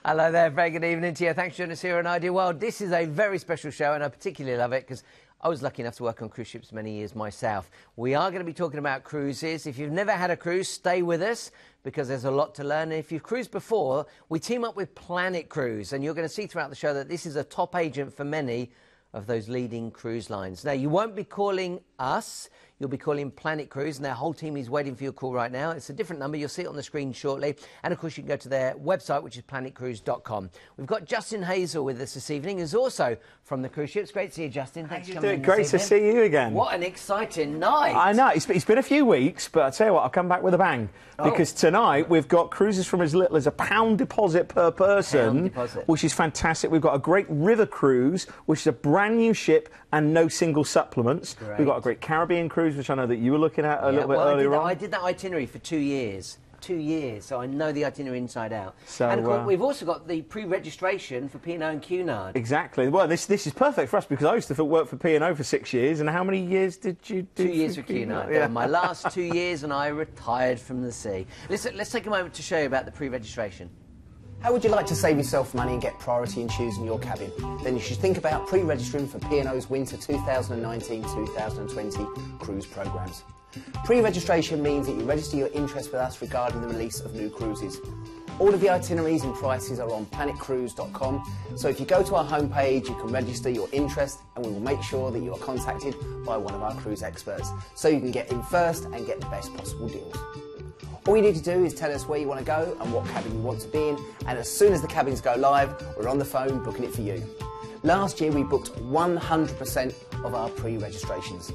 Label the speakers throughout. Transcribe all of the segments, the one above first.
Speaker 1: Hello there, very good evening to you. Thanks for joining us here on Ideal World. This is a very special show and I particularly love it because I was lucky enough to work on cruise ships many years myself. We are going to be talking about cruises. If you've never had a cruise, stay with us because there's a lot to learn. And if you've cruised before, we team up with Planet Cruise and you're going to see throughout the show that this is a top agent for many of those leading cruise lines. Now, you won't be calling us, you'll be calling Planet Cruise, and their whole team is waiting for your call right now. It's a different number, you'll see it on the screen shortly. And of course, you can go to their website, which is planetcruise.com. We've got Justin Hazel with us this evening, who's also from the cruise ships. Great to see you, Justin. Thanks for coming in.
Speaker 2: Great to see you again.
Speaker 1: What an exciting night.
Speaker 2: I know, it's been a few weeks, but I tell you what, I'll come back with a bang. Because tonight we've got cruises from as little as £1 deposit per person, which is fantastic. We've got a great river cruise, which is a brand new ship and no single supplements. Great. We've got a great Caribbean cruise, which I know that you were looking at a little bit earlier on.
Speaker 1: I did that itinerary for 2 years. 2 years, so I know the itinerary inside out. So, and of course, we've also got the pre-registration for P&O and Cunard. Exactly.
Speaker 2: Well, this is perfect for us because I used to work for P&O for 6 years, and how many years did you do?
Speaker 1: 2 years for Cunard. Yeah. My last 2 years, and I retired from the sea. Listen, let's take a moment to show you about the pre-registration.
Speaker 3: How would you like to save yourself money and get priority in choosing your cabin? Then you should think about pre-registering for P&O's Winter 2019-2020 cruise programmes. Pre-registration means that you register your interest with us regarding the release of new cruises. All of the itineraries and prices are on planetcruise.com, so if you go to our homepage you can register your interest and we will make sure that you are contacted by one of our cruise experts so you can get in first and get the best possible deals. All you need to do is tell us where you want to go and what cabin you want to be in, and as soon as the cabins go live, we're on the phone booking it for you. Last year we booked 100% of our pre-registrations.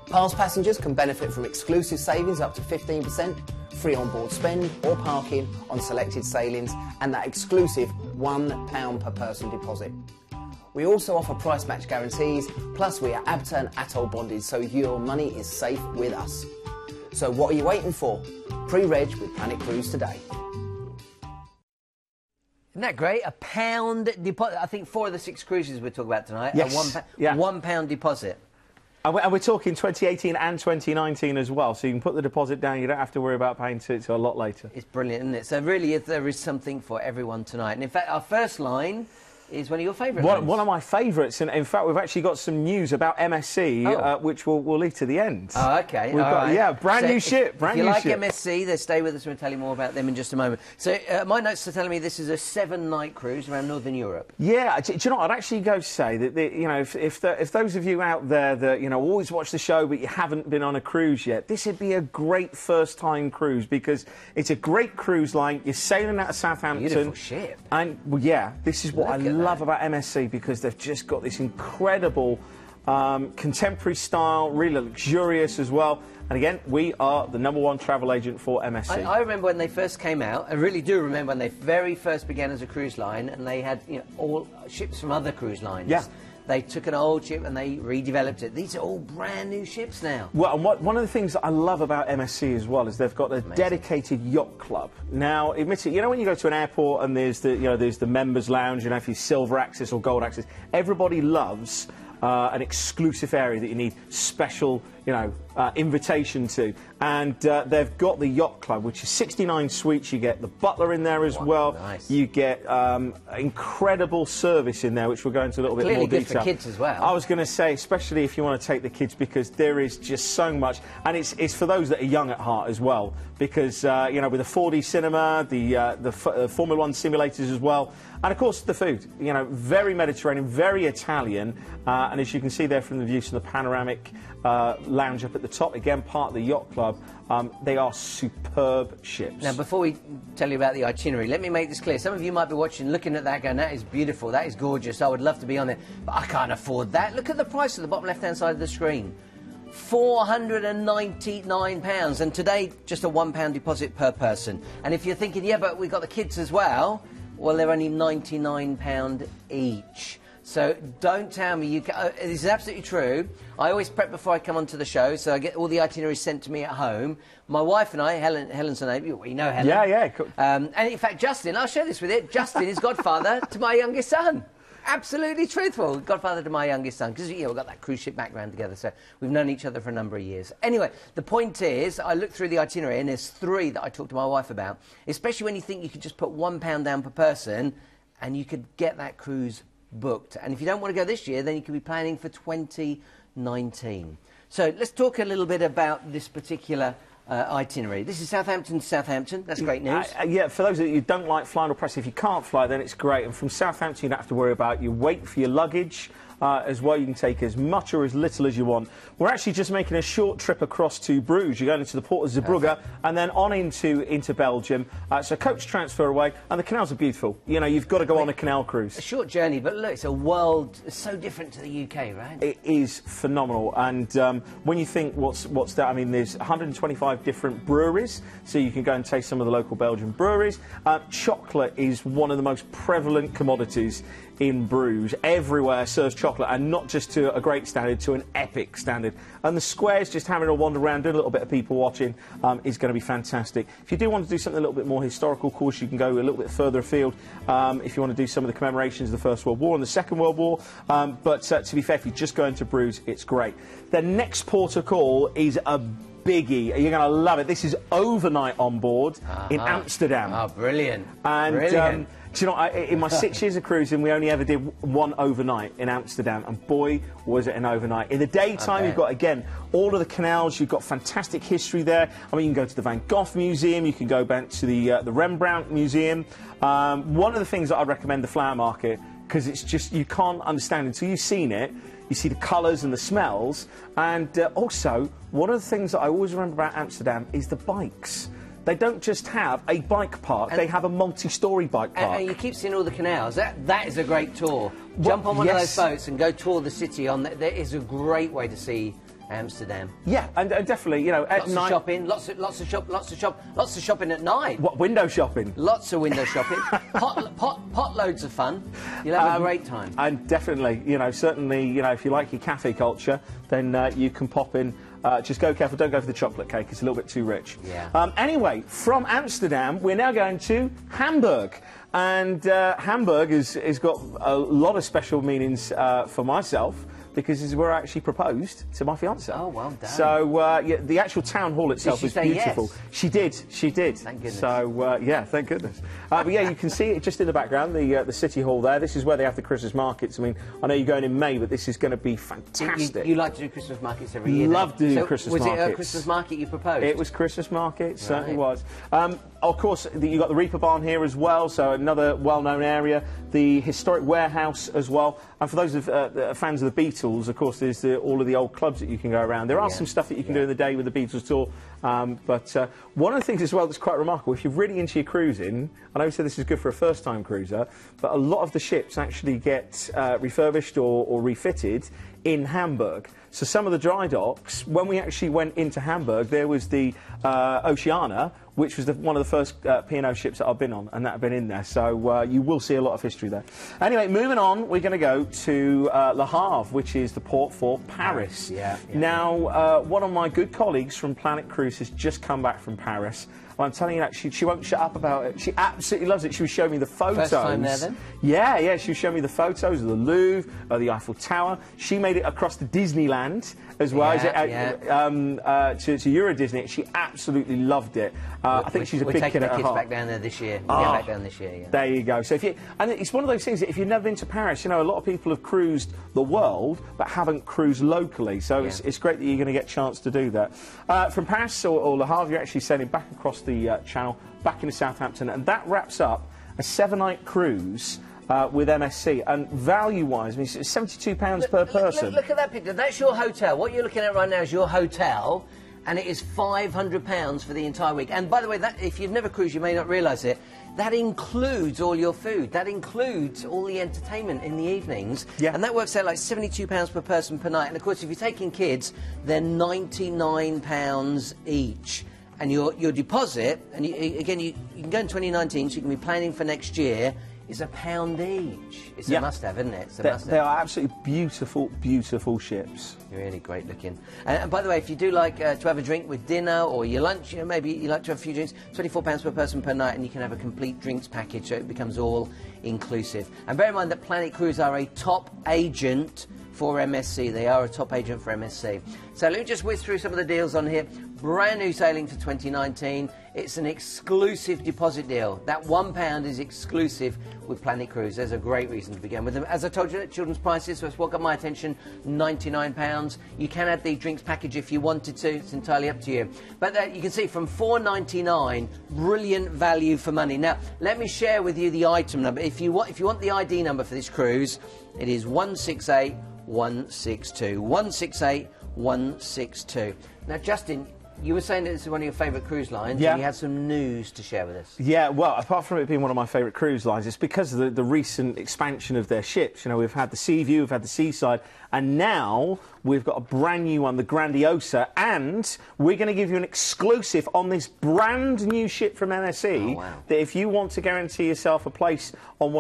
Speaker 3: Past passengers can benefit from exclusive savings up to 15%, free on-board spend or parking on selected sailings, and that exclusive £1 per person deposit. We also offer price match guarantees, plus we are ABTA and ATOL bonded, so your money is safe with us. So what are you waiting for? Pre-reg with Planet Cruise today.
Speaker 1: Isn't that great? £1 deposit. I think 4 of the 6 cruises we're talking about tonight.
Speaker 2: Yes.
Speaker 1: £1 deposit.
Speaker 2: And we're talking 2018 and 2019 as well, so you can put the deposit down, you don't have to worry about paying to a lot later.
Speaker 1: It's brilliant, isn't it? So really, there is something for everyone tonight. And in fact, our first line is one of your favourite lines. One
Speaker 2: of my favourites, and in fact we've actually got some news about MSC, which we'll leave to the end.
Speaker 1: Oh, OK.
Speaker 2: We've got, yeah, brand new ship, brand new ship.
Speaker 1: If you like MSC, then stay with us and we'll tell you more about them in just a moment. So my notes are telling me this is a 7-night cruise around Northern Europe. Yeah,
Speaker 2: do you know what, I'd actually go to say that, you know, if those of you out there that, you know, always watch the show but you haven't been on a cruise yet, this would be a great first-time cruise because it's a great cruise line, you're sailing out of Southampton.
Speaker 1: Beautiful ship.
Speaker 2: And, well, yeah, this is what I love about MSC, because they've just got this incredible contemporary style, really luxurious as well. And again, we are the #1 travel agent for MSC.
Speaker 1: I remember when they first came out. I really do remember when they very first began as a cruise line, and they had, you know, all ships from other cruise lines.
Speaker 2: Yeah.
Speaker 1: They took an old ship and they redeveloped it. These are all brand new ships now.
Speaker 2: Well, and one of the things that I love about MSC as well is they've got a dedicated yacht club. Now, admittedly, you know when you go to an airport and there's the members lounge, you know, if you're silver access or gold access, everybody loves an exclusive area that you need special, you know, invitation to. And they've got the yacht club, which is 69 suites. You get the butler in there as well.
Speaker 1: Nice.
Speaker 2: You get incredible service in there, which we'll go into a little bit more detail.
Speaker 1: Clearly good for kids as well.
Speaker 2: I was going to say, especially if you want to take the kids, because there is just so much, and it's for those that are young at heart as well, because you know, with the 4D cinema, the Formula 1 simulators as well, and of course the food. You know, very Mediterranean, very Italian, and as you can see there from the views from the panoramic lounge up at the top, again part of the yacht club. They are superb ships.
Speaker 1: Now, before we tell you about the itinerary, let me make this clear. Some of you might be watching, looking at that, going, that is beautiful, that is gorgeous, I would love to be on it, but I can't afford that. Look at the price at the bottom left-hand side of the screen. £499, and today, just a £1 deposit per person. And if you're thinking, yeah, but we've got the kids as well, well, they're only £99 each. So don't tell me you can. This is absolutely true. I always prep before I come onto the show, so I get all the itineraries sent to me at home. My wife and I, Helen's her name, you know Helen.
Speaker 2: Yeah, yeah. Cool.
Speaker 1: And in fact, Justin, I'll share this with you. Justin is godfather to my youngest son. Absolutely truthful. Godfather to my youngest son, because, you know, we've got that cruise ship background together, so we've known each other for a number of years. Anyway, the point is, I looked through the itinerary, and there's 3 that I talked to my wife about, especially when you think you could just put £1 down per person, and you could get that cruise booked. And if you don't want to go this year, then you could be planning for 2019. So let's talk a little bit about this particular itinerary. This is Southampton to Southampton. That's great news.
Speaker 2: Yeah, for those of you who don't like flying or press, if you can't fly, then it's great. And from Southampton, you don't have to worry about your weight for your luggage. As well, you can take as much or as little as you want. We're actually just making a short trip across to Bruges. You're going into the port of Zeebrugge and then on into Belgium. So coach transfer away, and the canals are beautiful. You know, you've got to go on a canal cruise.
Speaker 1: A short journey, but look, it's a world. It's so different to the UK, right?
Speaker 2: It is phenomenal. And when you think what's that, I mean, there's 125 different breweries, so you can go and taste some of the local Belgian breweries. Chocolate is one of the most prevalent commodities in Bruges. Everywhere serves chocolate, and not just to a great standard, to an epic standard. And the squares, just having a wander around, doing a little bit of people watching, is going to be fantastic. If you do want to do something a little bit more historical, of course, you can go a little bit further afield if you want to do some of the commemorations of the First World War and the Second World War. But to be fair, if you just go into Bruges, it's great. The next port of call is a biggie. You're going to love it. This is overnight on board in Amsterdam.
Speaker 1: Oh, brilliant.
Speaker 2: And
Speaker 1: brilliant.
Speaker 2: do you know, in my 6 years of cruising, we only ever did one overnight in Amsterdam, and boy, was it an overnight. In the daytime, you've got, again, all of the canals, you've got fantastic history there. I mean, you can go to the Van Gogh Museum, you can go back to the Rembrandt Museum. One of the things that I recommend the flower market, because it's just, you can't understand until you've seen it. You see the colours and the smells, and also, one of the things that I always remember about Amsterdam is the bikes. They don't just have a bike park, they have a multi-storey bike park.
Speaker 1: And you keep seeing all the canals. That is a great tour. Jump on one of those boats and go tour the city. That is a great way to see Amsterdam.
Speaker 2: Yeah, and definitely, you know, at night,
Speaker 1: shopping, lots of shopping at night.
Speaker 2: What, window shopping?
Speaker 1: Lots of window shopping. pot loads of fun. You'll have a great time.
Speaker 2: And definitely, you know, certainly, you know, if you like your cafe culture, then you can pop in. Just go careful, don't go for the chocolate cake, it's a little bit too rich.
Speaker 1: Yeah.
Speaker 2: Anyway, from Amsterdam, we're now going to Hamburg. And Hamburg has got a lot of special meanings for myself, because this is where I actually proposed to my fiancée.
Speaker 1: Oh, well done.
Speaker 2: So, yeah, the actual town hall itself was beautiful.
Speaker 1: Yes?
Speaker 2: She did. Thank
Speaker 1: goodness.
Speaker 2: So, yeah, thank goodness. But yeah, you can see it just in the background, the city hall there. This is where they have the Christmas markets. I mean, I know you're going in May, but this is going to be fantastic.
Speaker 1: You like to do Christmas markets every year?
Speaker 2: Love to do Christmas markets.
Speaker 1: Was it a Christmas market you proposed?
Speaker 2: It was Christmas market, it certainly was. Of course, you've got the Reaper Barn here as well, so another well-known area. The historic warehouse as well. And for those fans of the Beatles, of course, there's all of the old clubs that you can go around. There are some stuff that you can do in the day with the Beatles tour. But one of the things as well that's quite remarkable, if you're really into your cruising, I know we said this is good for a first-time cruiser, but a lot of the ships actually get refurbished or refitted in Hamburg. So some of the dry docks, when we actually went into Hamburg, there was the Oceania, which was one of the first P&O ships that I've been on, and that had been in there. So you will see a lot of history there. Anyway, moving on, we're going to go to Le Havre, which is the port for Paris. Now, one of my good colleagues from Planet Cruise has just come back from Paris. Well, I'm telling you that, she won't shut up about it. She absolutely loves it. She was showing me the photos.
Speaker 1: First time there, then?
Speaker 2: Yeah, she was showing me the photos of the Louvre, of the Eiffel Tower. She made it across to Disneyland as well, to Euro Disney. She absolutely loved it. I think she's a big kid at heart.
Speaker 1: We're taking the kids back down there this year. We'll get back down this year, yeah.
Speaker 2: There you go. So and it's one of those things that if you've never been to Paris, you know, a lot of people have cruised the world but haven't cruised locally. So it's great that you're going to get a chance to do that. From Paris or Le Havre, you're actually sailing back across the channel, back into Southampton, and that wraps up a 7-night cruise with MSC. And value-wise, I mean, it's £72 per person.
Speaker 1: Look at that picture. That's your hotel. What you're looking at right now is your hotel, and it is £500 for the entire week. And by the way, that, if you've never cruised, you may not realise it, that includes all your food. That includes all the entertainment in the evenings. Yeah. And that works out like £72 per person per night. And of course, if you're taking kids, they're £99 each. And your deposit, and again, you can go in 2019, so you can be planning for next year, is £1 each. It's a must-have, isn't it? It's a must-have.
Speaker 2: They are absolutely beautiful, beautiful ships.
Speaker 1: Really great looking. And by the way, if you do like to have a drink with dinner or your lunch, you know, maybe you like to have a few drinks, £24 per person per night, and you can have a complete drinks package, so it becomes all inclusive. And bear in mind that Planet Cruise are a top agent for MSC. They are a top agent for MSC. So let me just whiz through some of the deals on here. Brand new sailing for 2019. It's an exclusive deposit deal. That £1 is exclusive with Planet Cruise. There's a great reason to begin with them. As I told you, children's prices, so it's what got my attention, £99. You can add the drinks package if you wanted to. It's entirely up to you. But you can see from £4.99, brilliant value for money. Now, let me share with you the item number. If you want the ID number for this cruise, it is 168162. 168162. Now, Justin, you were saying that this is one of your favourite cruise lines, and you had some news to share with us.
Speaker 2: Yeah, well, apart from it being one of my favourite cruise lines, it's because of the recent expansion of their ships. You know, we've had the Seaview, we've had the Seaside, and now we've got a brand new one, the Preziosa, and we're going to give you an exclusive on this brand new ship from MSC.
Speaker 1: Oh, wow.
Speaker 2: That if you want to guarantee yourself a place on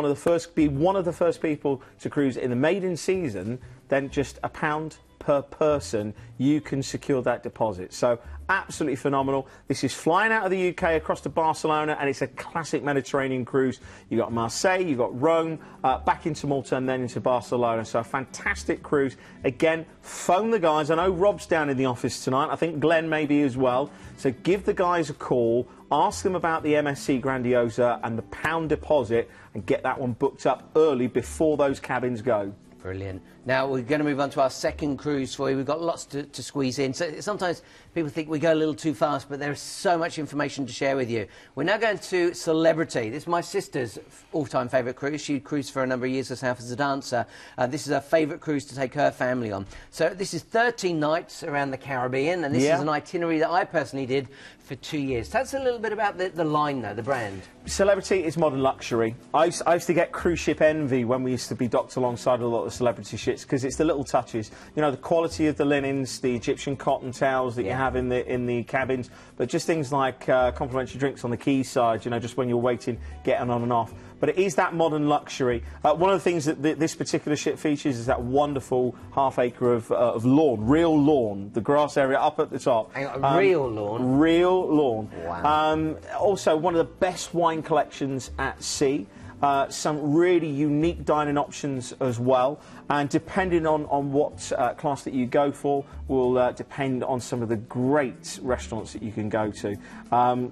Speaker 2: be one of the first people to cruise in the maiden season, then just £1 per person, you can secure that deposit. So absolutely phenomenal. This is flying out of the UK across to Barcelona, and it's a classic Mediterranean cruise. You've got Marseille, you've got Rome, back into Malta and then into Barcelona. So a fantastic cruise. Again, phone the guys. I know Rob's down in the office tonight. I think Glenn may be as well. So give the guys a call, ask them about the MSC Preziosa and the £1 deposit, and get that one booked up early before those cabins go.
Speaker 1: Brilliant. Now, we're going to move on to our second cruise for you. We've got lots to squeeze in. So sometimes people think we go a little too fast, but there's so much information to share with you. We're now going to Celebrity. This is my sister's all-time favourite cruise. She cruised for a number of years herself as a dancer. This is her favourite cruise to take her family on. So this is 13 nights around the Caribbean, and this is an itinerary that I personally did for 2 years. Tell us a little bit about the line, though, the brand.
Speaker 2: Celebrity is modern luxury. I used to get cruise ship envy when we used to be docked alongside a lot of Celebrity ships, because it's the little touches. You know, the quality of the linens, the Egyptian cotton towels that you have in the cabins, but just things like complimentary drinks on the quayside, you know, just when you're waiting, getting on and off. But it is that modern luxury. One of the things that this particular ship features is that wonderful half-acre of lawn, real lawn, the grass area up at the top.
Speaker 1: Real lawn?
Speaker 2: Real lawn.
Speaker 1: Wow.
Speaker 2: Also, one of the best wine collections at sea. Some really unique dining options as well, and depending on what class that you go for will depend on some of the great restaurants that you can go to.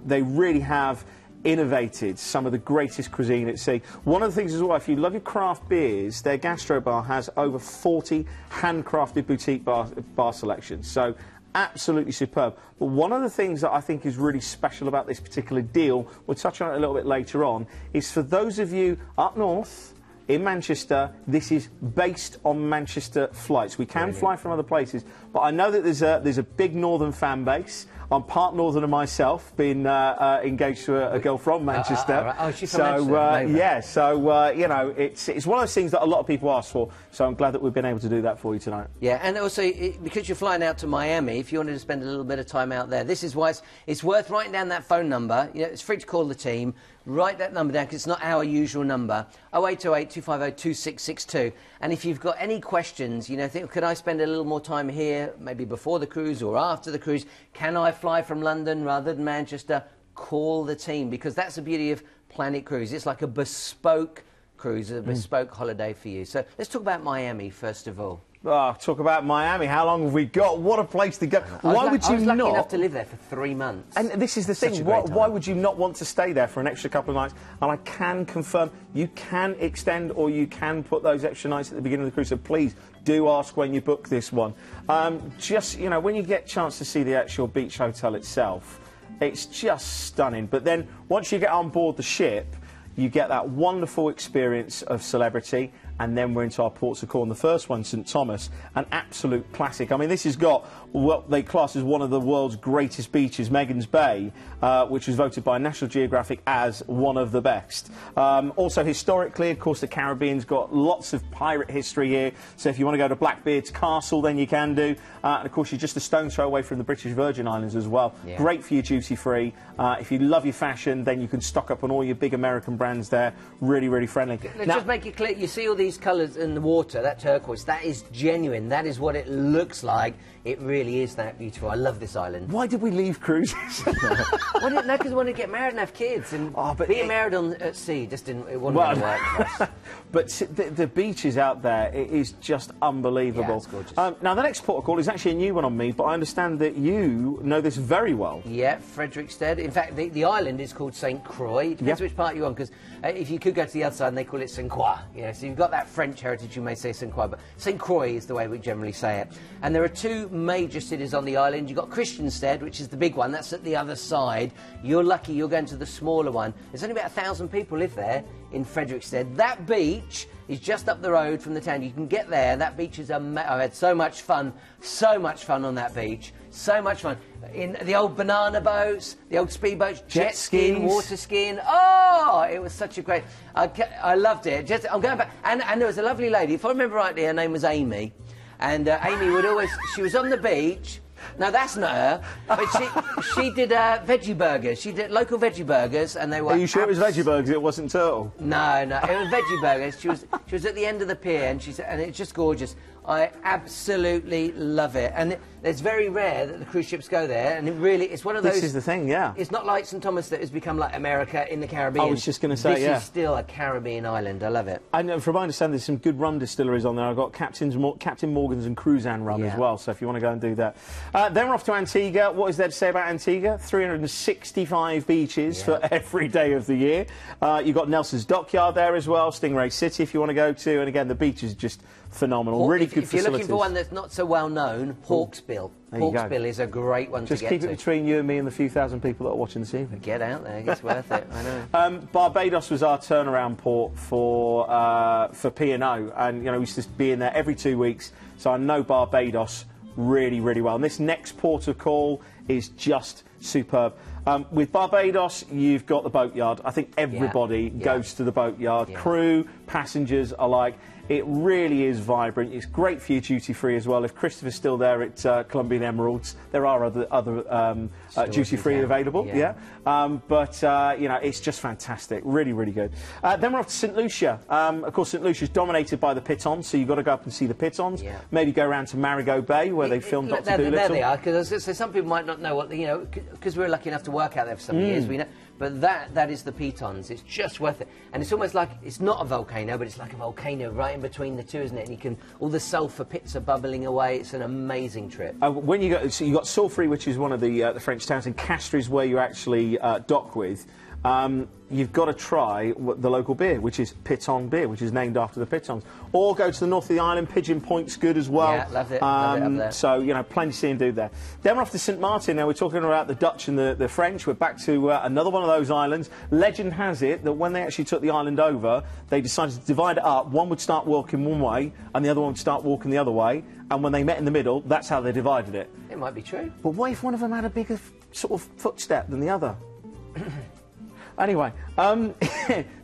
Speaker 2: They really have innovated some of the greatest cuisine at sea. One of the things as well, if you love your craft beers, their gastro bar has over 40 handcrafted boutique bar selections. So absolutely superb. But one of the things that I think is really special about this particular deal, we'll touch on it a little bit later on, is for those of you up north in Manchester, this is based on Manchester flights. We can fly from other places, but I know that there's a big northern fan base. I'm part northerner myself, being engaged to a girl from Manchester.
Speaker 1: Right. Oh, she's from Manchester.
Speaker 2: Yeah, so you know, it's one of those things that a lot of people ask for. So I'm glad that we've been able to do that for you tonight.
Speaker 1: Yeah, and also because you're flying out to Miami, if you wanted to spend a little bit of time out there, this is why it's worth writing down that phone number. You know, it's free to call the team. Write that number down, because it's not our usual number. 0828 250 2662. And if you've got any questions, you know, think, could I spend a little more time here, maybe before the cruise or after the cruise? Can I fly from London rather than Manchester? Call the team, because that's the beauty of Planet Cruise. It's like a bespoke cruise, a bespoke holiday for you. So let's talk about Miami first of all.
Speaker 2: Oh, talk about Miami. How long have we got? What a place to go. Why would you not?
Speaker 1: I was lucky enough to live there for 3 months.
Speaker 2: And this is the thing. Why would you not want to stay there for an extra couple of nights? And I can confirm you can extend, or you can put those extra nights at the beginning of the cruise. So please do ask when you book this one. Just, you know, when you get a chance to see the actual beach hotel itself, it's just stunning. But then once you get on board the ship, you get that wonderful experience of Celebrity, and then we're into our ports of call. And the first one, St Thomas, an absolute classic. I mean, this has got what they class as one of the world's greatest beaches, Megan's Bay, which was voted by National Geographic as one of the best. Also, historically, of course, the Caribbean's got lots of pirate history here. So if you want to go to Blackbeard's Castle, then you can do. And, of course, you're just a stone's throw away from the British Virgin Islands as well. Yeah. Great for your duty-free. If you love your fashion, then you can stock up on all your big American brands there. Really, really friendly.
Speaker 1: Let's just make it clear, you see all these colours in the water, that turquoise, that is genuine. That is what it looks like It really is that beautiful. I love this island.
Speaker 2: Why did we leave cruises?
Speaker 1: Well, no, because I wanted to get married and have kids. And
Speaker 2: but
Speaker 1: being married at sea just didn't. It wasn't going to work for us.
Speaker 2: But the beaches out there, it is just unbelievable.
Speaker 1: Yeah, it's gorgeous.
Speaker 2: Now, the next port of call is actually a new one on me, but I understand that you know this very well.
Speaker 1: Yeah, Frederiksted. In fact, the island is called St. Croix. It depends which part you're on, because if you could go to the other side, and they call it St. Croix. You know, so you've got that French heritage, you may say St. Croix, but St. Croix is the way we generally say it. And there are two major cities on the island. You've got Christiansted, which is the big one. That's at the other side. You're lucky you're going to the smaller one. There's only about 1,000 people live there in Frederiksted. That beach is just up the road from the town. You can get there. That beach is I've had so much fun on that beach. So much fun. In the old banana boats, the old speedboats, jet skiing, water skiing. Oh, it was such a great... I loved it. I'm going back. And there was a lovely lady. If I remember rightly, her name was Amy. And Amy would always... She was on the beach. No, that's not her. But she did veggie burgers. She did local veggie burgers, and they were...
Speaker 2: Are you sure it was veggie burgers? It wasn't turtle?
Speaker 1: No, it was veggie burgers. She was at the end of the pier, and it's just gorgeous. I absolutely love it, and it's very rare that the cruise ships go there, and it's one of those...
Speaker 2: This is the thing, yeah.
Speaker 1: It's not like St Thomas that has become like America in the Caribbean.
Speaker 2: I was just going to say,
Speaker 1: This is still a Caribbean island. I love it.
Speaker 2: And from my understanding, there's some good rum distilleries on there. I've got Captain Morgan's and Cruzan rum as well, so if you want to go and do that. Then we're off to Antigua. What is there to say about Antigua? 365 beaches for every day of the year. You've got Nelson's Dockyard there as well, Stingray City if you want to go to, and again, the beach is just phenomenal. Really good facilities.
Speaker 1: If you're looking for one that's not so well known, Hawksbill. Hawksbill is a great one to get to.
Speaker 2: Just keep it between you and me and the few thousand people that are watching this evening.
Speaker 1: Get out there, it's worth it, I know.
Speaker 2: Barbados was our turnaround port for P&O, and you know, we used to be in there every 2 weeks, so I know Barbados really, really well. And this next port of call is just superb. With Barbados, you've got the boatyard. I think everybody goes to the boatyard. Crew, passengers alike. It really is vibrant. It's great for your duty-free as well. If Christopher's still there at Colombian Emeralds, there are other duty-free available. But you know, it's just fantastic. Really, really good. Then we're off to St Lucia. Of course, St Lucia's dominated by the pitons, so you've got to go up and see the pitons. Maybe go around to Marigot Bay, where they filmed Dr. Dolittle.
Speaker 1: There they are, because some people might not know what, you know, because we're lucky enough to work out there for some years, we know. But that is the pitons. It's just worth it. And it's almost like, it's not a volcano, but it's like a volcano right in between the two, isn't it? And you can, all the sulphur pits are bubbling away. It's an amazing trip.
Speaker 2: When you go, so you've got Sulfrey, which is one of the French towns, and Castres is where you actually dock with. You've got to try the local beer, which is Piton beer, which is named after the pitons. Or go to the north of the island. Pigeon Point's good as well.
Speaker 1: Yeah, love it. Love it up there.
Speaker 2: So, you know, plenty to see and do there. Then we're off to St Martin. Now, we're talking about the Dutch and the French. We're back to another one of those islands. Legend has it that when they actually took the island over, they decided to divide it up. One would start walking one way, and the other one would start walking the other way. And when they met in the middle, that's how they divided it.
Speaker 1: It might be true.
Speaker 2: But what if one of them had a bigger sort of footstep than the other? Anyway,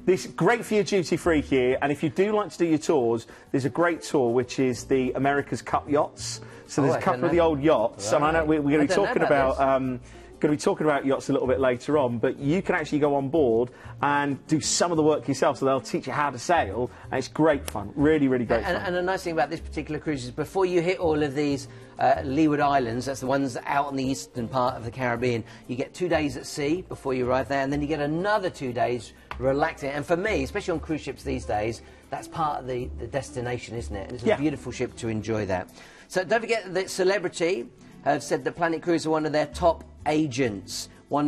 Speaker 2: this great for your duty-free here, and if you do like to do your tours, there's a great tour which is the America's Cup yachts. So there's a couple of the old yachts, and I know we're going to be talking about yachts a little bit later on, but you can actually go on board and do some of the work yourself, so they'll teach you how to sail, and it's great fun, really, really great fun.
Speaker 1: And the nice thing about this particular cruise is before you hit all of these Leeward Islands, that's the ones out on the eastern part of the Caribbean, you get 2 days at sea before you arrive there, and then you get another 2 days relaxing. And for me, especially on cruise ships these days, that's part of the destination, isn't it? And it's a beautiful ship to enjoy that. So don't forget that Celebrity have said that Planet Cruise are one of their top agents. Now,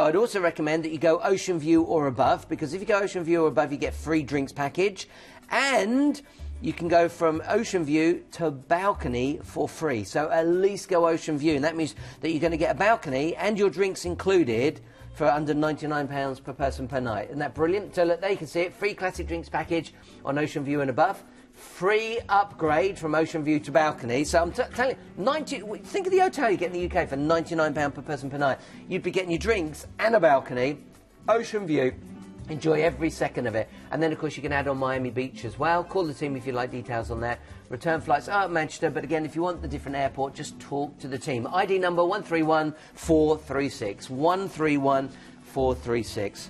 Speaker 1: I'd also recommend that you go Ocean View or above, because if you go Ocean View or above, you get free drinks package, and you can go from Ocean View to balcony for free. So at least go Ocean View, and that means that you're going to get a balcony and your drinks included for under £99 per person per night. Isn't that brilliant? So look, there you can see it. Free classic drinks package on Ocean View and above. Free upgrade from Ocean View to balcony. So I'm telling you, think of the hotel you get in the UK for £99 per person per night. You'd be getting your drinks and a balcony. Ocean View. Enjoy every second of it. And then, of course, you can add on Miami Beach as well. Call the team if you'd like details on that. Return flights are at Manchester, but again, if you want the different airport, just talk to the team. ID number 131436. 131436.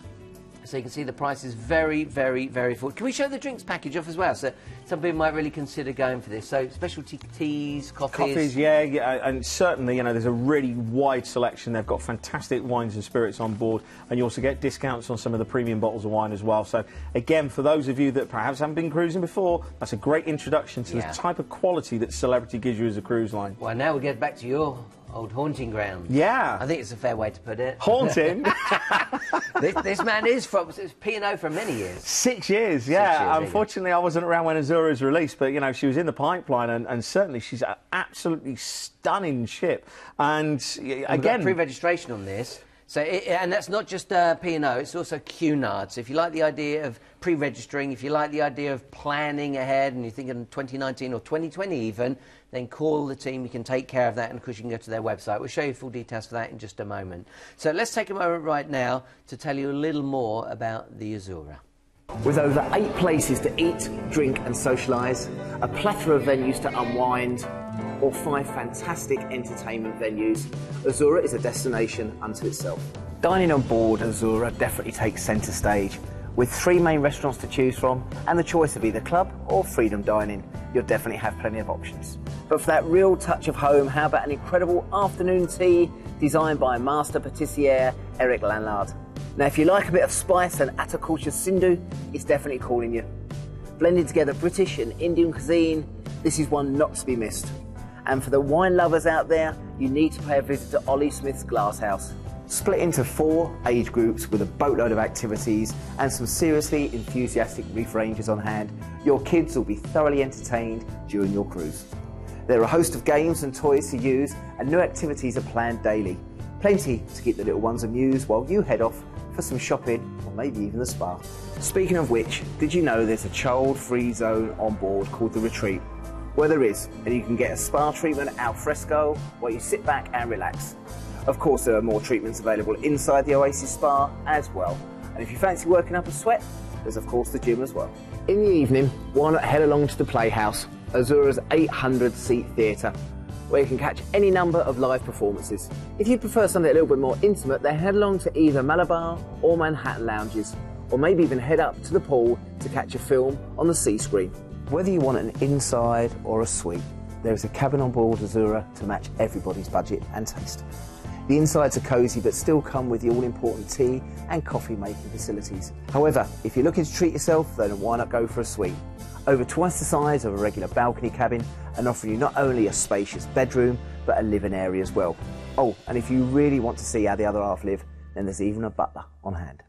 Speaker 1: So you can see the price is very, very, very full. Can we show the drinks package off as well? So some people might really consider going for this. So specialty teas, coffees.
Speaker 2: Coffees, yeah, and certainly, you know, there's a really wide selection. They've got fantastic wines and spirits on board, and you also get discounts on some of the premium bottles of wine as well. So again, for those of you that perhaps haven't been cruising before, that's a great introduction to the type of quality that Celebrity gives you as a cruise line.
Speaker 1: Well, now we'll get back to your old haunting ground.
Speaker 2: Yeah.
Speaker 1: I think it's a fair way to put it.
Speaker 2: Haunting?
Speaker 1: this man is from P&O for many years.
Speaker 2: 6 years, yeah. Unfortunately, I wasn't around when Azura was released, but, you know, she was in the pipeline, and certainly she's an absolutely stunning ship. And, again...
Speaker 1: pre-registration on this. So, and that's not just P&O, it's also Cunard. So if you like the idea of pre-registering, if you like the idea of planning ahead and you're thinking 2019 or 2020 even, then call the team. You can take care of that, and of course you can go to their website. We'll show you full details for that in just a moment. So let's take a moment right now to tell you a little more about the Azura.
Speaker 3: With over 8 places to eat, drink and socialise, a plethora of venues to unwind, or 5 fantastic entertainment venues, Azura is a destination unto itself. Dining on board Azura definitely takes centre stage. With 3 main restaurants to choose from and the choice of either club or freedom dining, you'll definitely have plenty of options. But for that real touch of home, how about an incredible afternoon tea designed by master patissier Eric Lanlard? Now, if you like a bit of spice and Atakulcha Sindhu, it's definitely calling you. Blending together British and Indian cuisine, this is one not to be missed. And for the wine lovers out there, you need to pay a visit to Ollie Smith's Glasshouse. Split into 4 age groups with a boatload of activities and some seriously enthusiastic reef rangers on hand, your kids will be thoroughly entertained during your cruise. There are a host of games and toys to use, and new activities are planned daily. Plenty to keep the little ones amused while you head off for some shopping or maybe even the spa. Speaking of which, did you know there's a child-free zone on board called The Retreat? Well, there is, and you can get a spa treatment al fresco while you sit back and relax. Of course, there are more treatments available inside the Oasis Spa as well. And if you fancy working up a sweat, there's of course the gym as well. In the evening, why not head along to the Playhouse, Azura's 800-seat theatre, where you can catch any number of live performances. If you prefer something a little bit more intimate, then head along to either Malabar or Manhattan lounges, or maybe even head up to the pool to catch a film on the C screen. Whether you want an inside or a suite, there is a cabin on board Azura to match everybody's budget and taste. The insides are cosy but still come with the all-important tea and coffee making facilities. However, if you're looking to treat yourself, then why not go for a suite? Over twice the size of a regular balcony cabin and offering you not only a spacious bedroom but a living area as well. Oh, and if you really want to see how the other half live, then there's even a butler on hand.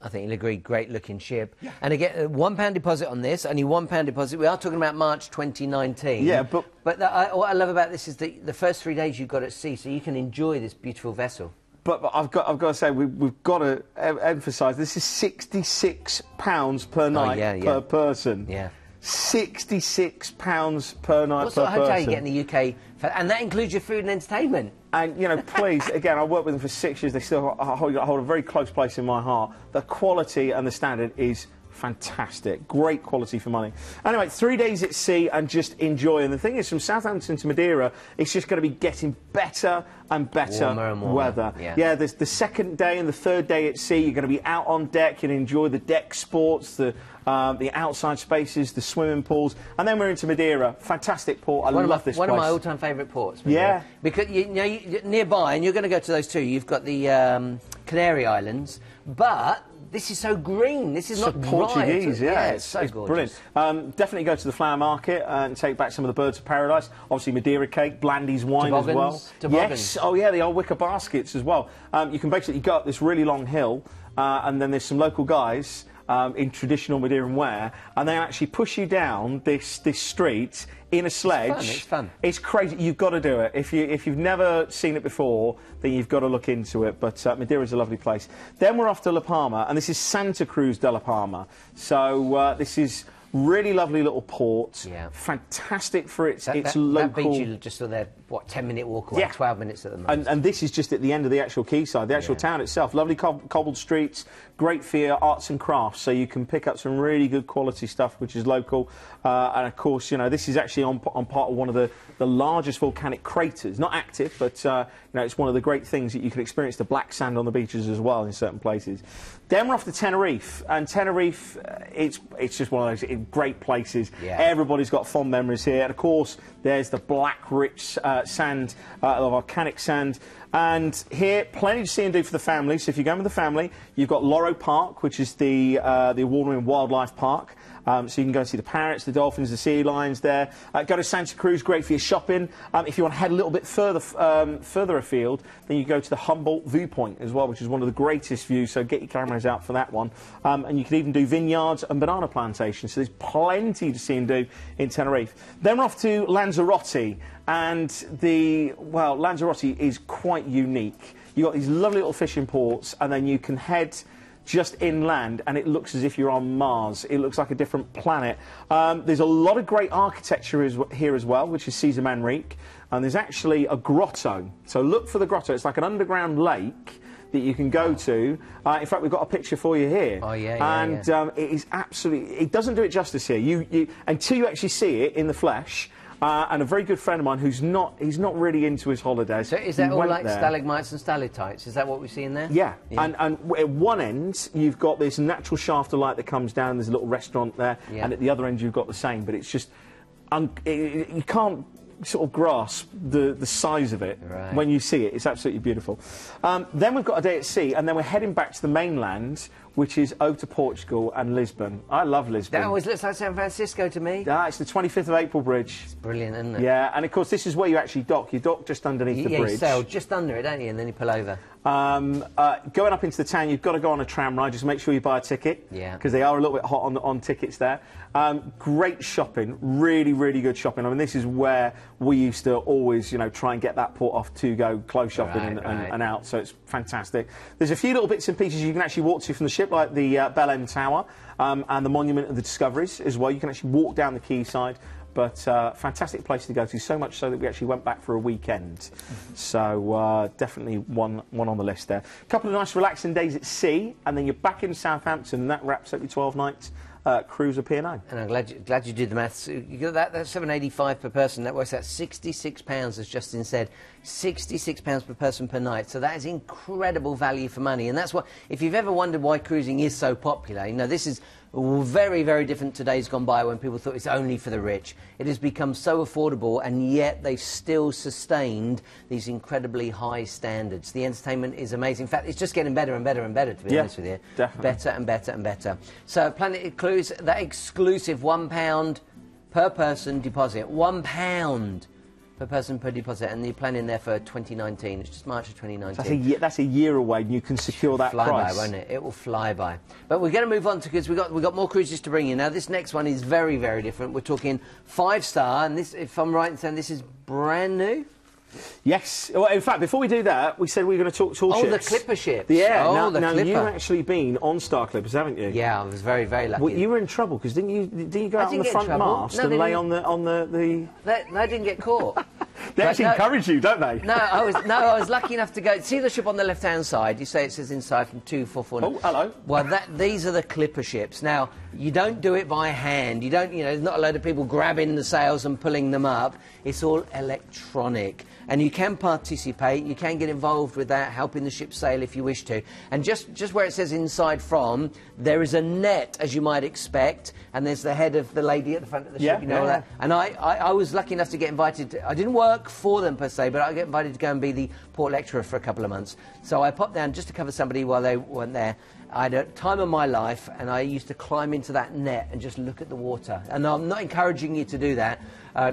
Speaker 1: I think you'll agree, great looking ship. Yeah. And again, £1 deposit on this, only £1 deposit. We are talking about March 2019. Yeah, but what I love about this is the first 3 days you've got at sea, so you can enjoy this beautiful vessel.
Speaker 2: But I've got to say, we've got to emphasise, this is £66 per night per person. Yeah. £66 per night per person.
Speaker 1: What sort of hotel you get in the UK? And that includes your food and entertainment.
Speaker 2: And, you know, please, again, I worked with them for 6 years. They still hold a very close place in my heart. The quality and the standard is fantastic. Great quality for money. Anyway, 3 days at sea and just enjoy. And the thing is, from Southampton to Madeira, it's just going to be getting better and better
Speaker 1: warmer and warmer.
Speaker 2: Weather. Yeah, there's the second day and the third day at sea. You're going to be out on deck. You'll enjoy the deck sports, the outside spaces, the swimming pools, and then we're into Madeira. Fantastic port. I love this place.
Speaker 1: One of my all-time favourite ports. Madeira. Yeah, because you know nearby, and you're going to go to those too. You've got the Canary Islands, but this is so green. This is not
Speaker 2: Portuguese.
Speaker 1: Dry.
Speaker 2: Yeah,
Speaker 1: it's so
Speaker 2: brilliant. Definitely go to the flower market and take back some of the birds of paradise. Obviously, Madeira cake, Blandy's wine as well. Yes. Oh yeah, the old wicker baskets as well. You can basically go up this really long hill, and then there's some local guys in traditional Madeiran wear, and they actually push you down this street in a sledge.
Speaker 1: It's fun.
Speaker 2: It's crazy. You've got to do it. If you've never seen it before, then you've got to look into it. But Madeira is a lovely place. Then we're off to La Palma, and this is Santa Cruz de La Palma. So this is Really lovely little port.
Speaker 1: Yeah.
Speaker 2: Fantastic for its
Speaker 1: That
Speaker 2: local...
Speaker 1: beach you just saw there, what, 10-minute walk away, 12 minutes at the moment.
Speaker 2: And this is just at the end of the actual quayside, the actual town itself. Lovely cobbled streets, great for your arts and crafts, so you can pick up some really good quality stuff, which is local. And of course, you know, this is actually on part of one of the largest volcanic craters. Not active, but you know, it's one of the great things that you can experience the black sand on the beaches as well in certain places. Then we're off to Tenerife, and Tenerife, it's just one of those great places.
Speaker 1: Yeah.
Speaker 2: Everybody's got fond memories here, and of course, there's the black, rich sand, the volcanic sand. And here, plenty to see and do for the family. So if you're going with the family, you've got Loro Park, which is the award-winning wildlife park. So you can go and see the parrots, the dolphins, the sea lions there. Go to Santa Cruz, great for your shopping. If you want to head a little bit further afield, then you go to the Humboldt viewpoint as well, which is one of the greatest views, so get your cameras out for that one. And you can even do vineyards and banana plantations, so there's plenty to see and do in Tenerife. Then we're off to Lanzarote, and Lanzarote is quite unique. You've got these lovely little fishing ports, and then you can head just inland, and it looks as if you're on Mars. It looks like a different planet. There's a lot of great architecture here as well, which is Cesar Manrique, and there's actually a grotto. So look for the grotto. It's like an underground lake that you can go to. In fact, we've got a picture for you here.
Speaker 1: Oh, yeah,
Speaker 2: and it is absolutely... It doesn't do it justice here. Until you actually see it in the flesh. And a very good friend of mine he's not really into his holidays.
Speaker 1: So is that all like stalagmites and stalactites? Is that what we're seeing there?
Speaker 2: Yeah. And at one end you've got this natural shaft of light that comes down. There's a little restaurant there, and at the other end you've got the same. But it's just you can't sort of grasp the size of it when you see it. It's absolutely beautiful. Then we've got a day at sea, and then we're heading back to the mainland, which is over to Portugal and Lisbon. I love Lisbon.
Speaker 1: That always looks like San Francisco to me.
Speaker 2: It's the 25th of April bridge.
Speaker 1: It's brilliant, isn't it?
Speaker 2: Yeah, and of course this is where you actually dock. You dock just underneath the bridge.
Speaker 1: Yeah, you sail just under it, don't you, and then you pull over.
Speaker 2: Going up into the town, you've got to go on a tram ride. Just make sure you buy a ticket.
Speaker 1: Yeah.
Speaker 2: Because they are a little bit hot on tickets there. Great shopping, really, really good shopping. I mean, this is where we used to always, you know, try and get that port off to go clothes shopping and out. So it's fantastic. There's a few little bits and pieces you can actually walk to from the ship, like the Bell Tower and the Monument of the Discoveries as well. You can actually walk down the quayside. But fantastic place to go to, so much so that we actually went back for a weekend. So definitely one on the list there. A couple of nice relaxing days at sea, and then you're back in Southampton, and that wraps up your 12 nights cruise of P&O.
Speaker 1: And I'm glad you did the maths. You got that's $7.85 per person. That works out £66, as Justin said. £66 per person per night. So that is incredible value for money. And that's what, if you've ever wondered why cruising is so popular, you know, this is very, very different to days gone by when people thought it's only for the rich. It has become so affordable, and yet they've still sustained these incredibly high standards. The entertainment is amazing. In fact, it's just getting better and better and better, to be honest with you.
Speaker 2: Definitely.
Speaker 1: Better and better and better. So Planet includes that exclusive £1 per person deposit. £1 per person per deposit, and you're planning there for 2019. It's just March of 2019.
Speaker 2: That's a year away, and you can secure that price.
Speaker 1: Fly by, won't it? It will fly by. But we're going to move on to, because we've got more cruises to bring you. Now, this next one is very, very different. We're talking 5-star, and this, if I'm right in saying, this is brand new.
Speaker 2: Yes. Well, in fact, before we do that, we said we were going to talk tall ships.
Speaker 1: Oh, the Clipper ships.
Speaker 2: Yeah.
Speaker 1: Oh,
Speaker 2: now
Speaker 1: Clipper.
Speaker 2: you've actually been on Star Clippers, haven't you?
Speaker 1: Yeah, I was very, very lucky.
Speaker 2: Well, you were in trouble because didn't you go out on the front mast and lay on the?
Speaker 1: They didn't get caught.
Speaker 2: They actually encourage you, don't they?
Speaker 1: No, I was lucky enough to go see the ship on the left-hand side. You say it says inside from 244.
Speaker 2: Oh, hello.
Speaker 1: Well, these are the Clipper ships. Now, you don't do it by hand. You don't, there's not a load of people grabbing the sails and pulling them up. It's all electronic. And you can participate, you can get involved with that, helping the ship sail if you wish to. And just where it says inside from, there is a net, as you might expect, and there's the head of the lady at the front of the ship, all that. And I was lucky enough to get invited I didn't work for them per se, but I got invited to go and be the port lecturer for a couple of months. So I popped down just to cover somebody while they weren't there. I had a time of my life, and I used to climb into that net and just look at the water. And I'm not encouraging you to do that.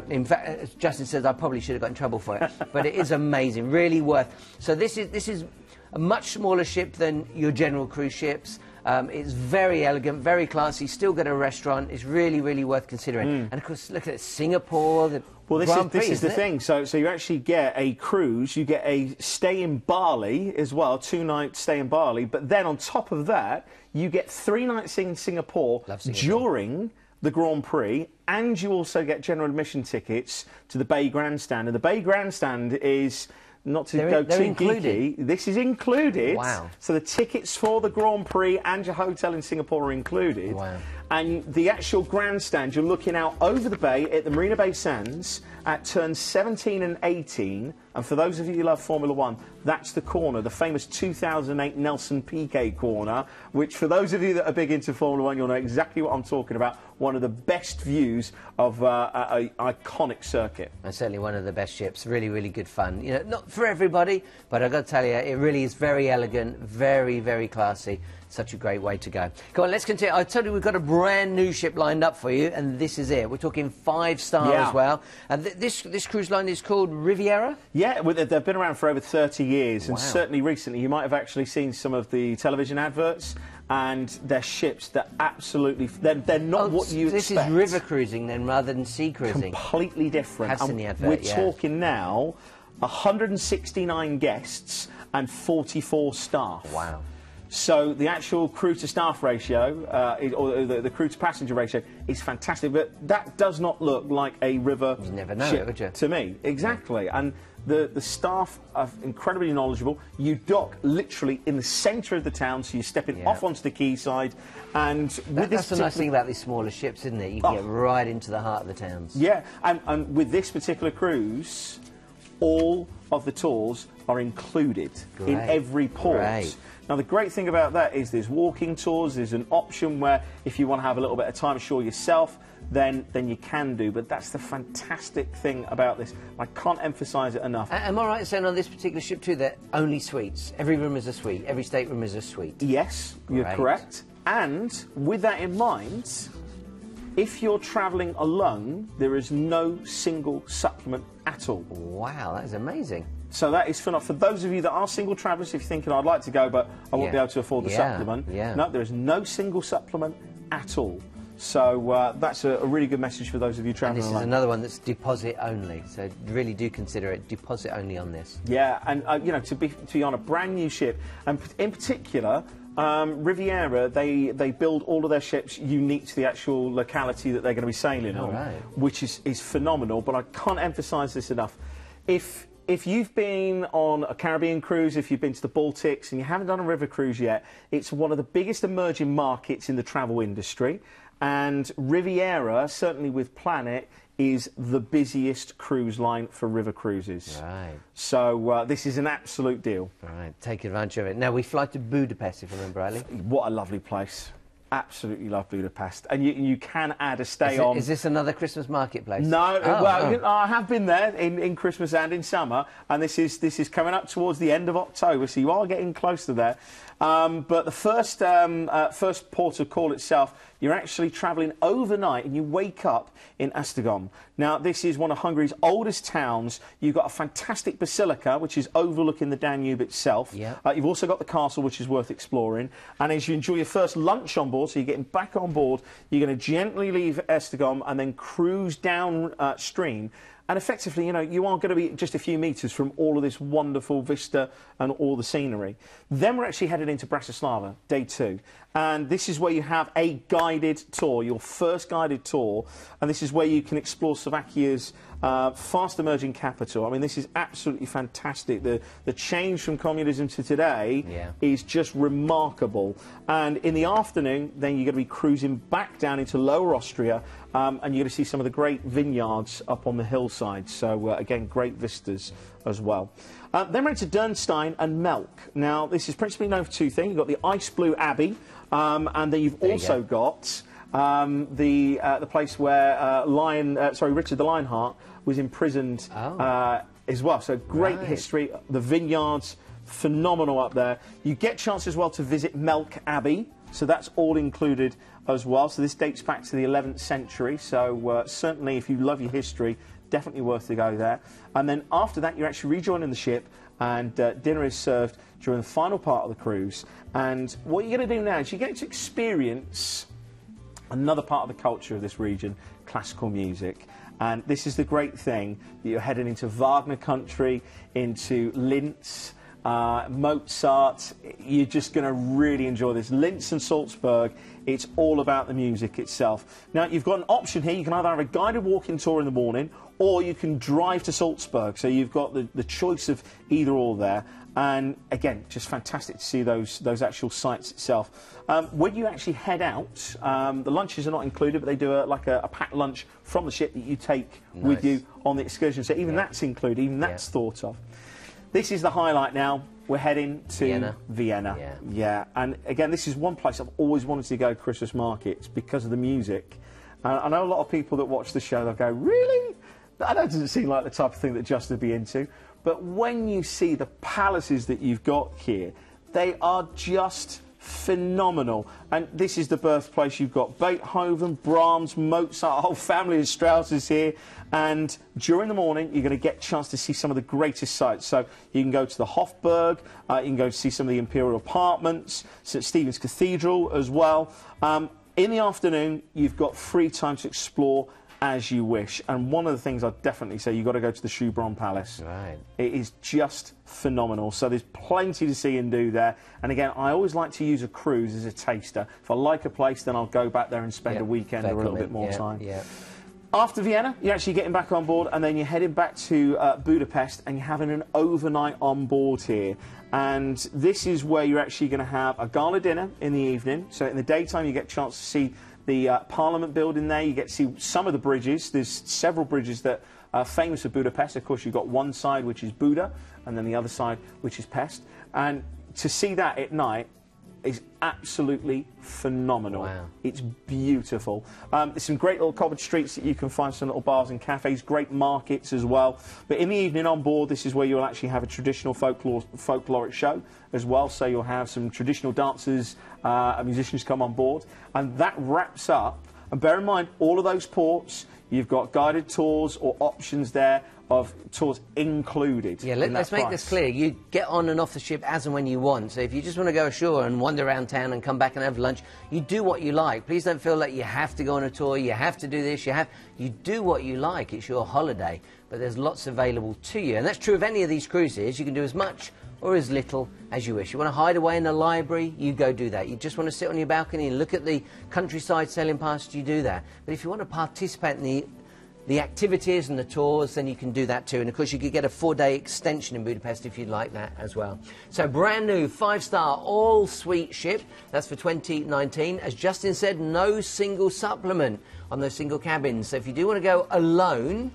Speaker 1: In fact, as Justin says, I probably should have got in trouble for it. But it is amazing, really worth. So this is a much smaller ship than your general cruise ships. It's very elegant, very classy, still got a restaurant. It's really, really worth considering. And of course, look at it, Singapore,
Speaker 2: well, this is the thing. So you actually get a cruise, you get a stay in Bali as well, 2-night stay in Bali. But then on top of that, you get 3 nights in Singapore during the Grand Prix, and you also get general admission tickets to the Bay Grandstand. And the Bay Grandstand is, not to go too geeky, this is included.
Speaker 1: Wow.
Speaker 2: So the tickets for the Grand Prix and your hotel in Singapore are included.
Speaker 1: Wow.
Speaker 2: And the actual grandstand, you're looking out over the bay at the Marina Bay Sands at turns 17 and 18. And for those of you who love Formula One, that's the corner, the famous 2008 Nelson Piquet corner, which for those of you that are big into Formula One, you'll know exactly what I'm talking about. One of the best views of an iconic circuit.
Speaker 1: And certainly one of the best ships. Really, really good fun. You know, not for everybody, but I've got to tell you, it really is very elegant, very, very classy. Such a great way to go. Come on, let's continue. I told you we've got a brand new ship lined up for you, and this is it. We're talking 5-star as well. And this cruise line is called Riviera?
Speaker 2: Yeah, well, they've been around for over 30 years,
Speaker 1: Wow.
Speaker 2: and certainly recently you might have actually seen some of the television adverts, and their ships, they're absolutely... They're not what you
Speaker 1: expect. This is river cruising then, rather than sea cruising.
Speaker 2: Completely different.
Speaker 1: Has seen the advert,
Speaker 2: we're talking now 169 guests and 44 staff.
Speaker 1: Wow.
Speaker 2: So the actual crew-to-staff ratio, or the crew-to-passenger ratio, is fantastic. But that does not look like a river
Speaker 1: You'd never know
Speaker 2: ship
Speaker 1: it, would you?
Speaker 2: to me. Exactly. Yeah. And the staff are incredibly knowledgeable. You dock literally in the centre of the town, so you're stepping off onto the quayside. And
Speaker 1: that's the nice thing about these smaller ships, isn't it? You can get right into the heart of the towns.
Speaker 2: Yeah, and with this particular cruise, all of the tours are included in every port.
Speaker 1: Great.
Speaker 2: Now, the great thing about that is there's walking tours, there's an option where if you want to have a little bit of time ashore yourself, then you can do. But that's the fantastic thing about this. I can't emphasise it enough.
Speaker 1: Am I right in saying on this particular ship too that only suites? Every room is a suite, every stateroom is a suite?
Speaker 2: Yes, you're correct. And with that in mind, if you're travelling alone, there is no single supplement at all.
Speaker 1: Wow, that is amazing.
Speaker 2: So that is for those of you that are single travellers, if you're thinking, I'd like to go, but I won't be able to afford the supplement. No, there is no single supplement at all. So that's a really good message for those of you travelling alone.
Speaker 1: And this is another one that's deposit only, so really do consider it deposit only on this.
Speaker 2: Yeah, and you know, to be on a brand new ship, and in particular, Riviera, they build all of their ships unique to the actual locality that they're going to be sailing on, which is phenomenal. But I can't emphasise this enough. If you've been on a Caribbean cruise, if you've been to the Baltics and you haven't done a river cruise yet, it's one of the biggest emerging markets in the travel industry. And Riviera, certainly with Planet, is the busiest cruise line for river cruises.
Speaker 1: Right.
Speaker 2: So this is an absolute deal.
Speaker 1: Right, take advantage of it. Now, we fly to Budapest, if I remember rightly.
Speaker 2: What a lovely place. Absolutely love Budapest. And you can add a stay on...
Speaker 1: Is this another Christmas marketplace?
Speaker 2: No, You know, I have been there in Christmas and in summer, and this is coming up towards the end of October, so you are getting close to there. But the first port of call itself, you're actually travelling overnight and you wake up in Esztergom. Now, this is one of Hungary's oldest towns. You've got a fantastic basilica, which is overlooking the Danube itself. Yeah. You've also got the castle, which is worth exploring. And as you enjoy your first lunch on board, so you're getting back on board, you're going to gently leave Esztergom and then cruise downstream. And effectively, you know, you are going to be just a few metres from all of this wonderful vista and all the scenery. Then we're actually headed into Bratislava, day 2. And this is where you have a guided tour, your first guided tour. And this is where you can explore Slovakia's fast emerging capital. I mean, this is absolutely fantastic. The change from communism to today is just remarkable. And in the afternoon, then you're going to be cruising back down into Lower Austria, and you're going to see some of the great vineyards up on the hillside. So, again, great vistas as well. Then we're into Dürnstein and Melk. Now, this is principally known for two things. You've got the Ice Blue Abbey, and then you've also got the place where Richard the Lionheart was imprisoned as well. So great history. The vineyards, phenomenal up there. You get a chance as well to visit Melk Abbey. So that's all included as well. So this dates back to the 11th century. So certainly, if you love your history, definitely worth to go there. And then after that, you're actually rejoining the ship, and dinner is served during the final part of the cruise. And what you're going to do now is you get to experience another part of the culture of this region, classical music. And this is the great thing, that you're heading into Wagner country, into Linz, Mozart. You're just going to really enjoy this. Linz and Salzburg, it's all about the music itself. Now, you've got an option here. You can either have a guided walking tour in the morning, or you can drive to Salzburg. So you've got the choice of either or there. And again, just fantastic to see those actual sites itself. When you actually head out, the lunches are not included, but they do a packed lunch from the ship that you take with you on the excursion. So even that's included, even that's thought of. This is the highlight now. We're heading to Vienna. Yeah. And again, this is one place I've always wanted to go to Christmas markets because of the music. I know a lot of people that watch the show, they'll go, really? That doesn't seem like the type of thing that Justin would be into. But when you see the palaces that you've got here, they are just phenomenal. And this is the birthplace. You've got Beethoven, Brahms, Mozart, a whole family of Strauss is here. And during the morning, you're going to get a chance to see some of the greatest sights. So you can go to the Hofburg, you can go see some of the Imperial Apartments, St Stephen's Cathedral as well. In the afternoon, you've got free time to explore as you wish. And one of the things I'd definitely say, you've got to go to the Schönbrunn Palace.
Speaker 1: Right.
Speaker 2: It is just phenomenal. So there's plenty to see and do there. And again, I always like to use a cruise as a taster. If I like a place, then I'll go back there and spend a weekend or a little bit more time. After Vienna, you're actually getting back on board, and then you're heading back to Budapest, and you're having an overnight on board here. And this is where you're actually going to have a gala dinner in the evening. So in the daytime, you get a chance to see the Parliament building there. You get to see some of the bridges. There's several bridges that are famous for Budapest. Of course, you've got one side, which is Buda, and then the other side, which is Pest. And to see that at night is absolutely phenomenal.
Speaker 1: Wow.
Speaker 2: It's beautiful. There's some great little cottage streets that you can find, some little bars and cafes, great markets as well. But in the evening on board, this is where you'll actually have a traditional folkloric show as well. So you'll have some traditional dancers and musicians come on board. And that wraps up. And bear in mind, all of those ports, you've got guided tours or options there of tours included.
Speaker 1: Yeah, let's make this clear. You get on and off the ship as and when you want. So if you just want to go ashore and wander around town and come back and have lunch, you do what you like. Please don't feel like you have to go on a tour, you have to do this, you do what you like. It's your holiday. But there's lots available to you. And that's true of any of these cruises. You can do as much or as little as you wish. You want to hide away in a library, you go do that. You just want to sit on your balcony and look at the countryside sailing past, you do that. But if you want to participate in the activities and the tours, then you can do that too. And of course, you could get a 4-day extension in Budapest if you'd like that as well. So brand new 5-star all-suite ship. That's for 2019. As Justin said, no single supplement on those single cabins. So if you do want to go alone,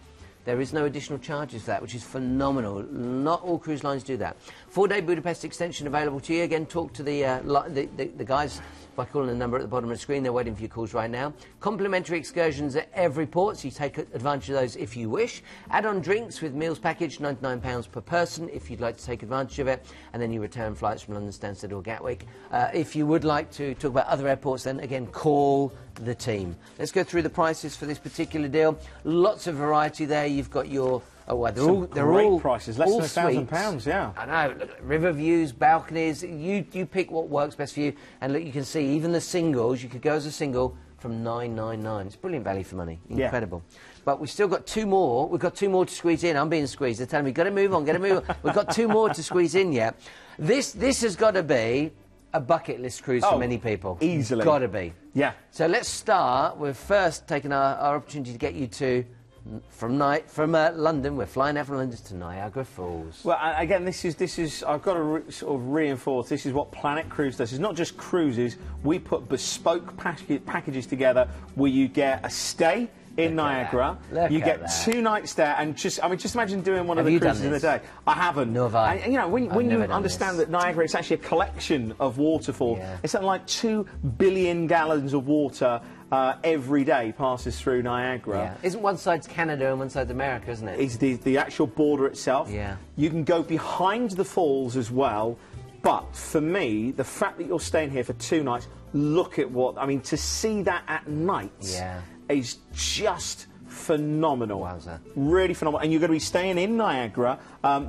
Speaker 1: there is no additional charges for that, which is phenomenal. Not all cruise lines do that. 4-day Budapest extension available to you. Again, talk to the guys by calling the number at the bottom of the screen. They're waiting for your calls right now. Complimentary excursions at every port, so you take advantage of those if you wish. Add-on drinks with meals package, £99 per person if you'd like to take advantage of it. And then you return flights from London Stansted or Gatwick. If you would like to talk about other airports, then again, call the team. Let's go through the prices for this particular deal. Lots of variety there. You've got your... Oh, well, they're all
Speaker 2: prices, less than £1,000, yeah.
Speaker 1: I know. Look, river views, balconies. You pick what works best for you. And look, you can see even the singles. You could go as a single from $999. It's brilliant value for money. Incredible. Yeah. But we've still got 2 more. We've got 2 more to squeeze in. I'm being squeezed. They're telling me, got to move on, got to move on. We've got 2 more to squeeze in yet. This has got to be a bucket list cruise for many people.
Speaker 2: Easily.
Speaker 1: Got to be.
Speaker 2: Yeah.
Speaker 1: So let's start with first taking our opportunity to get you to... From London, we're flying out from London to Niagara Falls.
Speaker 2: Well, again, this is I've got to sort of reinforce, this is what Planet Cruise does. It's not just cruises. We put bespoke packages together where you get a stay in Niagara. You get 2 nights there, and just imagine doing one of the cruises in a day. I haven't.
Speaker 1: Nor have I.
Speaker 2: And, you know, when you understand that Niagara, it's actually a collection of waterfalls. Yeah. It's something like 2 billion gallons of water every day passes through Niagara.
Speaker 1: Yeah. Isn't one side's Canada and one side's America, isn't it?
Speaker 2: It's the actual border itself.
Speaker 1: Yeah.
Speaker 2: You can go behind the falls as well. But for me, the fact that you're staying here for 2 nights, look at what... I mean, to see that at night is just phenomenal.
Speaker 1: Wowza.
Speaker 2: Really phenomenal. And you're going to be staying in Niagra.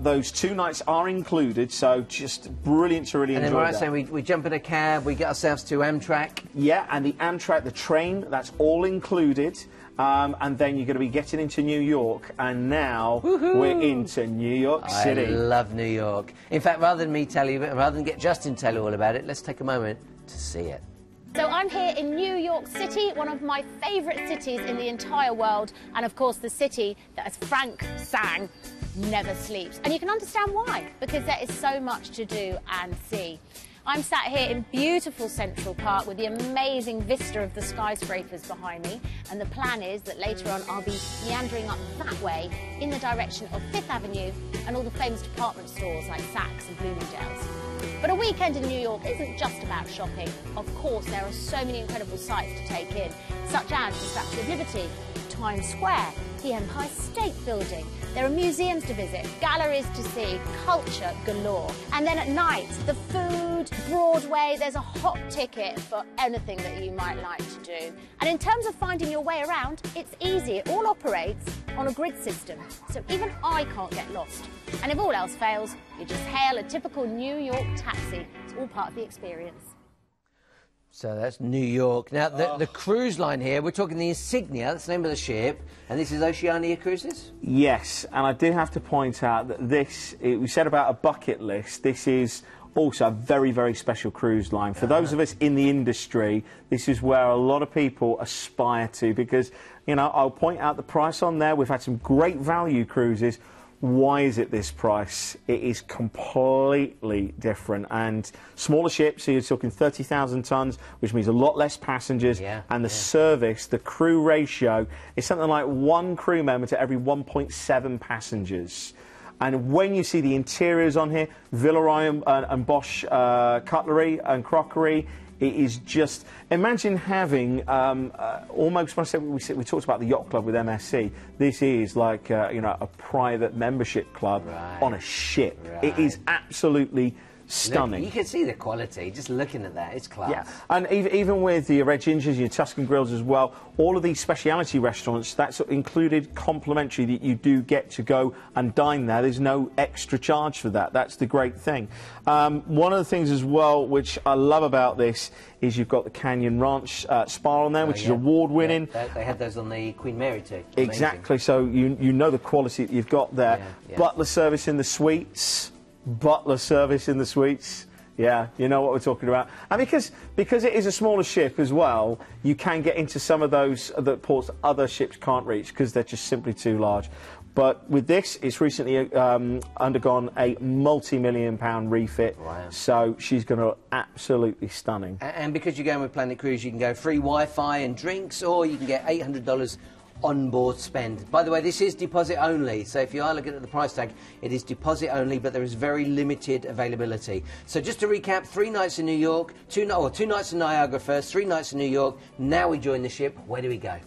Speaker 2: Those 2 nights are included, so just brilliant to really enjoy that.
Speaker 1: And then we're saying we jump in a cab, we get ourselves to Amtrak.
Speaker 2: Yeah, and the Amtrak, the train, that's all included. And then you're going to be getting into New York, and now we're into New York City.
Speaker 1: I love New York. In fact, rather than me tell you, rather than get Justin to tell you all about it, let's take a moment to see it.
Speaker 4: So I'm here in New York City, one of my favourite cities in the entire world, and of course the city that, as Frank sang, never sleeps. And you can understand why, because there is so much to do and see. I'm sat here in beautiful Central Park with the amazing vista of the skyscrapers behind me, and the plan is that later on I'll be meandering up that way in the direction of Fifth Avenue and all the famous department stores like Saks and Bloomingdale's. But a weekend in New York isn't just about shopping. Of course, there are so many incredible sights to take in, such as the Statue of Liberty, Times Square, the Empire State Building. There are museums to visit, galleries to see, culture galore. And then at night, the food, Broadway, there's a hot ticket for anything that you might like to do. And in terms of finding your way around, it's easy. It all operates on a grid system, so even I can't get lost. And if all else fails, you just hail a typical New York taxi. It's all part of the experience.
Speaker 1: So that's New York. Now, the cruise line here, we're talking the Insignia, that's the name of the ship, and this is Oceania Cruises?
Speaker 2: Yes, and I did have to point out that this, we said about a bucket list, this is also a very, very special cruise line. For those of us in the industry, this is where a lot of people aspire to, because, you know, I'll point out the price on there. We've had some great value cruises. Why is it this price? It is completely different. And smaller ships, so you're talking 30,000 tonnes, which means a lot less passengers. And the service, the crew ratio, is something like 1 crew member to every 1.7 passengers. And when you see the interiors on here, Villeroy and Bosch cutlery and crockery, it is just, imagine having almost, when I say we talked about the yacht club with MSC, this is like you know, a private membership club on a ship. It is absolutely stunning.
Speaker 1: Look, you can see the quality just looking at that. It's class.
Speaker 2: Yeah, and even with the Red Gingers, your Tuscan Grills as well, all of these speciality restaurants, that's included complimentary, that you do get to go and dine there. There's no extra charge for that. That's the great thing. One of the things as well, which I love about this, is you've got the Canyon Ranch spa on there, which is award-winning.
Speaker 1: They had those on the Queen Mary too.
Speaker 2: Exactly, so you know the quality that you've got there. Butler service in the suites. Butler service in the suites. Yeah, you know what we're talking about. And because it is a smaller ship as well, you can get into some of those ports other ships can't reach because they're just simply too large. But with this, it's recently undergone a multi-million-pound refit. Wow. So she's going to look absolutely stunning.
Speaker 1: And because you're going with Planet Cruise, you can go free Wi-Fi and drinks, or you can get $800 on-board spend. By the way, this is deposit only, so if you are looking at the price tag, it is deposit only, but there is very limited availability. So just to recap, 3 nights in New York, 2 nights in Niagara first, 3 nights in New York. Now we join the ship. Where do we go?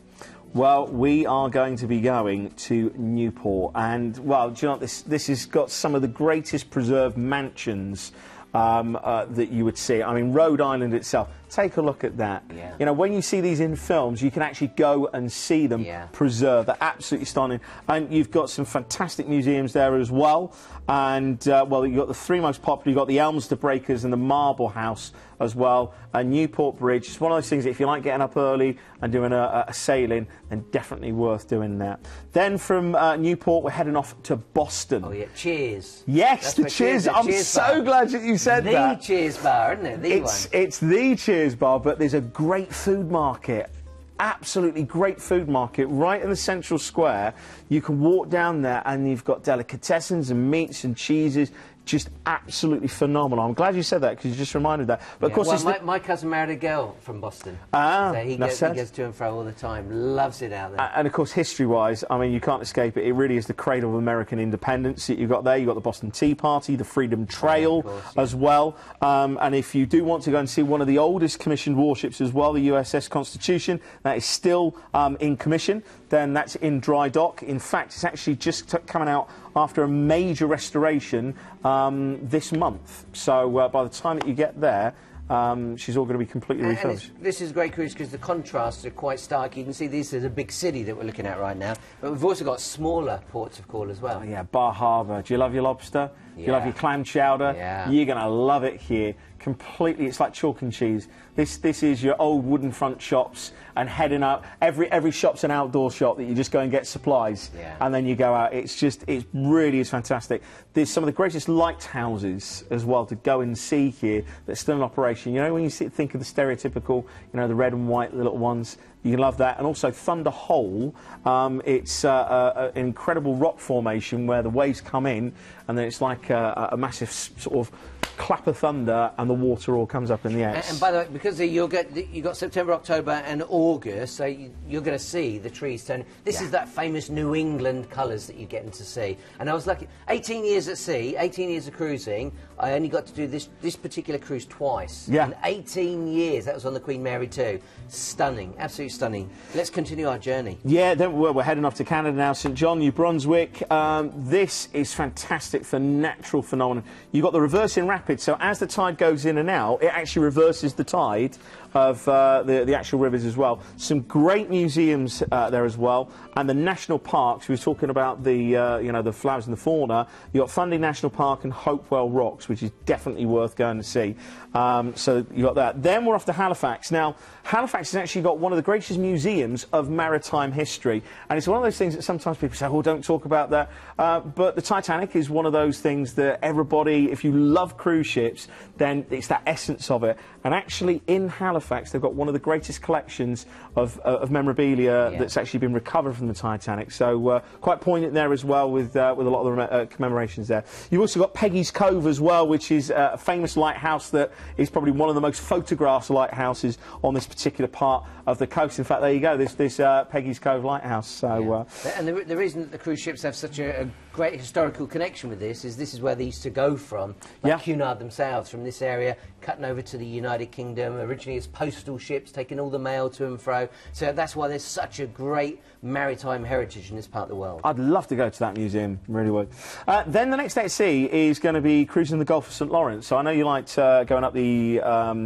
Speaker 2: Well, we are going to be going to Newport, and, well, do you know what, this has got some of the greatest preserved mansions that you would see. I mean, Rhode Island itself, take a look at that. Yeah. You know, when you see these in films, you can actually go and see them preserved. They're absolutely stunning. And you've got some fantastic museums there as well. And, well, you've got the 3 most popular. You've got the Elmsted Breakers and the Marble House as well. And Newport Bridge, it's one of those things that if you like getting up early and doing a sailing, then definitely worth doing that. Then from Newport, we're heading off to Boston.
Speaker 1: Oh, yeah, Cheers.
Speaker 2: Yes, the Cheers. I'm so glad that you said that.
Speaker 1: The Cheers bar, isn't it?
Speaker 2: It's the Cheers bar, but there's a great food market. Absolutely great food market right in the central square. You can walk down there and you've got delicatessens and meats and cheeses. Just absolutely phenomenal. I'm glad you said that because you just reminded that. But of course,
Speaker 1: well, my cousin married a girl from Boston. So he goes to and fro all the time. Loves it out there.
Speaker 2: And of course, history-wise, I mean, you can't escape it. It really is the cradle of American independence that you've got there. You've got the Boston Tea Party, the Freedom Trail as well. And if you do want to go and see one of the oldest commissioned warships as well, the USS Constitution, that is still in commission, then that's in dry dock. In fact, it's actually just coming out after a major restoration this month. So by the time that you get there, she's all going to be completely refurbished.
Speaker 1: This is a great cruise because the contrasts are quite stark. You can see this is a big city that we're looking at right now, but we've also got smaller ports of call as well.
Speaker 2: Oh, yeah, Bar Harbour. Do you love your lobster? Do you love your clam chowder?
Speaker 1: Yeah.
Speaker 2: You're going to love it here. Completely, it's like chalk and cheese. This is your old wooden front shops, and heading up. Every shop's an outdoor shop that you just go and get supplies, and then you go out. It really is fantastic. There's some of the greatest lighthouses as well to go and see here that's still in operation. You know, when you think of the stereotypical, you know, the red and white little ones, you love that. And also Thunder Hole, it's an incredible rock formation where the waves come in, and then it's like a massive sort of clap of thunder, and the water all comes up in the air.
Speaker 1: And by the way, because you've got September, October and August, so you're going to see the trees turn. This is that famous New England colours that you're getting to see. And I was lucky, 18 years at sea, 18 years of cruising, I only got to do this particular cruise twice.
Speaker 2: Yeah.
Speaker 1: In 18 years, that was on the Queen Mary 2. Stunning, absolutely stunning. Let's continue our journey.
Speaker 2: Yeah, then we're heading off to Canada now, St John, New Brunswick. This is fantastic for natural phenomenon. You've got the reversing rapids, so as the tide goes in and out, it actually reverses the tide of the actual rivers as well. Some great museums there as well, and the national parks. We were talking about the you know, the flowers and the fauna. You've got Fundy National Park and Hopewell Rocks, which is definitely worth going to see. So you got that. Then we're off to Halifax. Now, Halifax has actually got one of the greatest museums of maritime history, and it's one of those things that sometimes people say, oh, don't talk about that. But the Titanic is one of those things that everybody, if you love cruise ships, then it's that essence of it. And actually in Halifax, they've got one of the greatest collections of memorabilia that's actually been recovered from the Titanic. So quite poignant there as well, with a lot of the commemorations there. You've also got Peggy's Cove as well, which is a famous lighthouse that is probably one of the most photographed lighthouses on this particular part of the coast. In fact, there you go, this Peggy's Cove lighthouse. So,
Speaker 1: and the reason that the cruise ships have such a great historical connection with this is where they used to go from, like Cunard themselves, from this area, cutting over to the United Kingdom, originally as postal ships, taking all the mail to and fro. So that's why there's such a great maritime heritage in this part of the world.
Speaker 2: I'd love to go to that museum, really would. Then the next day at sea is going to be cruising the Gulf of St Lawrence. So I know you liked going up the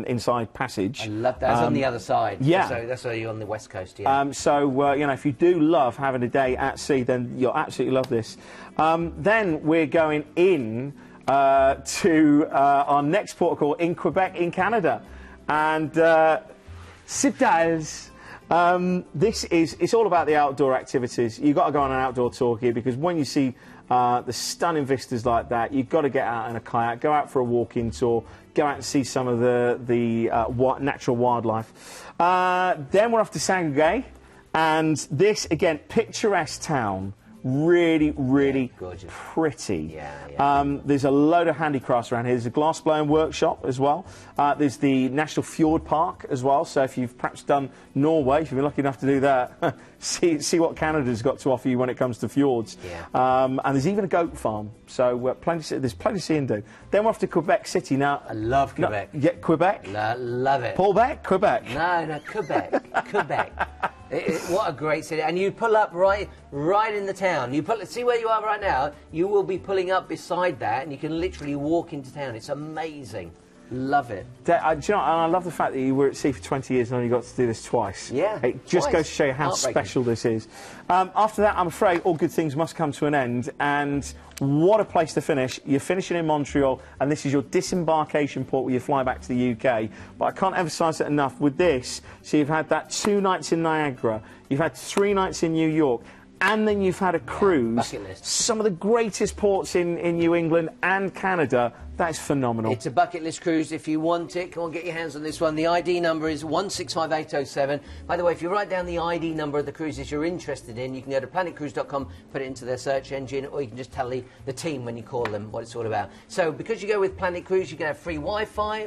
Speaker 2: inside passage.
Speaker 1: I love that. It's on the other side.
Speaker 2: Yeah.
Speaker 1: So that's why you're on the west coast,
Speaker 2: you know, if you do love having a day at sea, then you'll absolutely love this. Then we're going in to our next port of call in Quebec, in Canada. And Citals. It's all about the outdoor activities. You've got to go on an outdoor tour here, because when you see the stunning vistas like that, you've got to get out in a kayak, go out for a walking tour, go out and see some of the natural wildlife. Then we're off to Saint-Gay, and this, again, picturesque town. Really, really pretty. There's a load of handicrafts around here. There's a glass blowing workshop as well. There's the National Fjord Park as well. So if you've perhaps done Norway, if you've been lucky enough to do that, see what Canada's got to offer you when it comes to fjords. And there's even a goat farm. So there's plenty to see and do. Then we're off to Quebec City now.
Speaker 1: I love Quebec.
Speaker 2: Quebec.
Speaker 1: Love it.
Speaker 2: Paul Beck, Quebec.
Speaker 1: No, Quebec. Quebec. What a great city. And you pull up right in the town. See where you are right now? You will be pulling up beside that, and you can literally walk into town. It's amazing. Love it.
Speaker 2: Do you know, and I love the fact that you were at sea for 20 years and only got to do this twice.
Speaker 1: Yeah,
Speaker 2: it just goes to show you how special this is. After that, I'm afraid all good things must come to an end, and what a place to finish. You're finishing in Montreal, and this is your disembarkation port where you fly back to the UK. But I can't emphasise it enough with this. So you've had that 2 nights in Niagara, you've had 3 nights in New York, and then you've had a cruise.
Speaker 1: Bucket list.
Speaker 2: Some of the greatest ports in New England and Canada. That's phenomenal.
Speaker 1: It's a bucket list cruise. If you want it, come on, get your hands on this one. The ID number is 165807. By the way, if you write down the ID number of the cruises you're interested in, you can go to planetcruise.com, put it into their search engine, or you can just tell the team when you call them what it's all about. So because you go with Planet Cruise, you can have free Wi-Fi,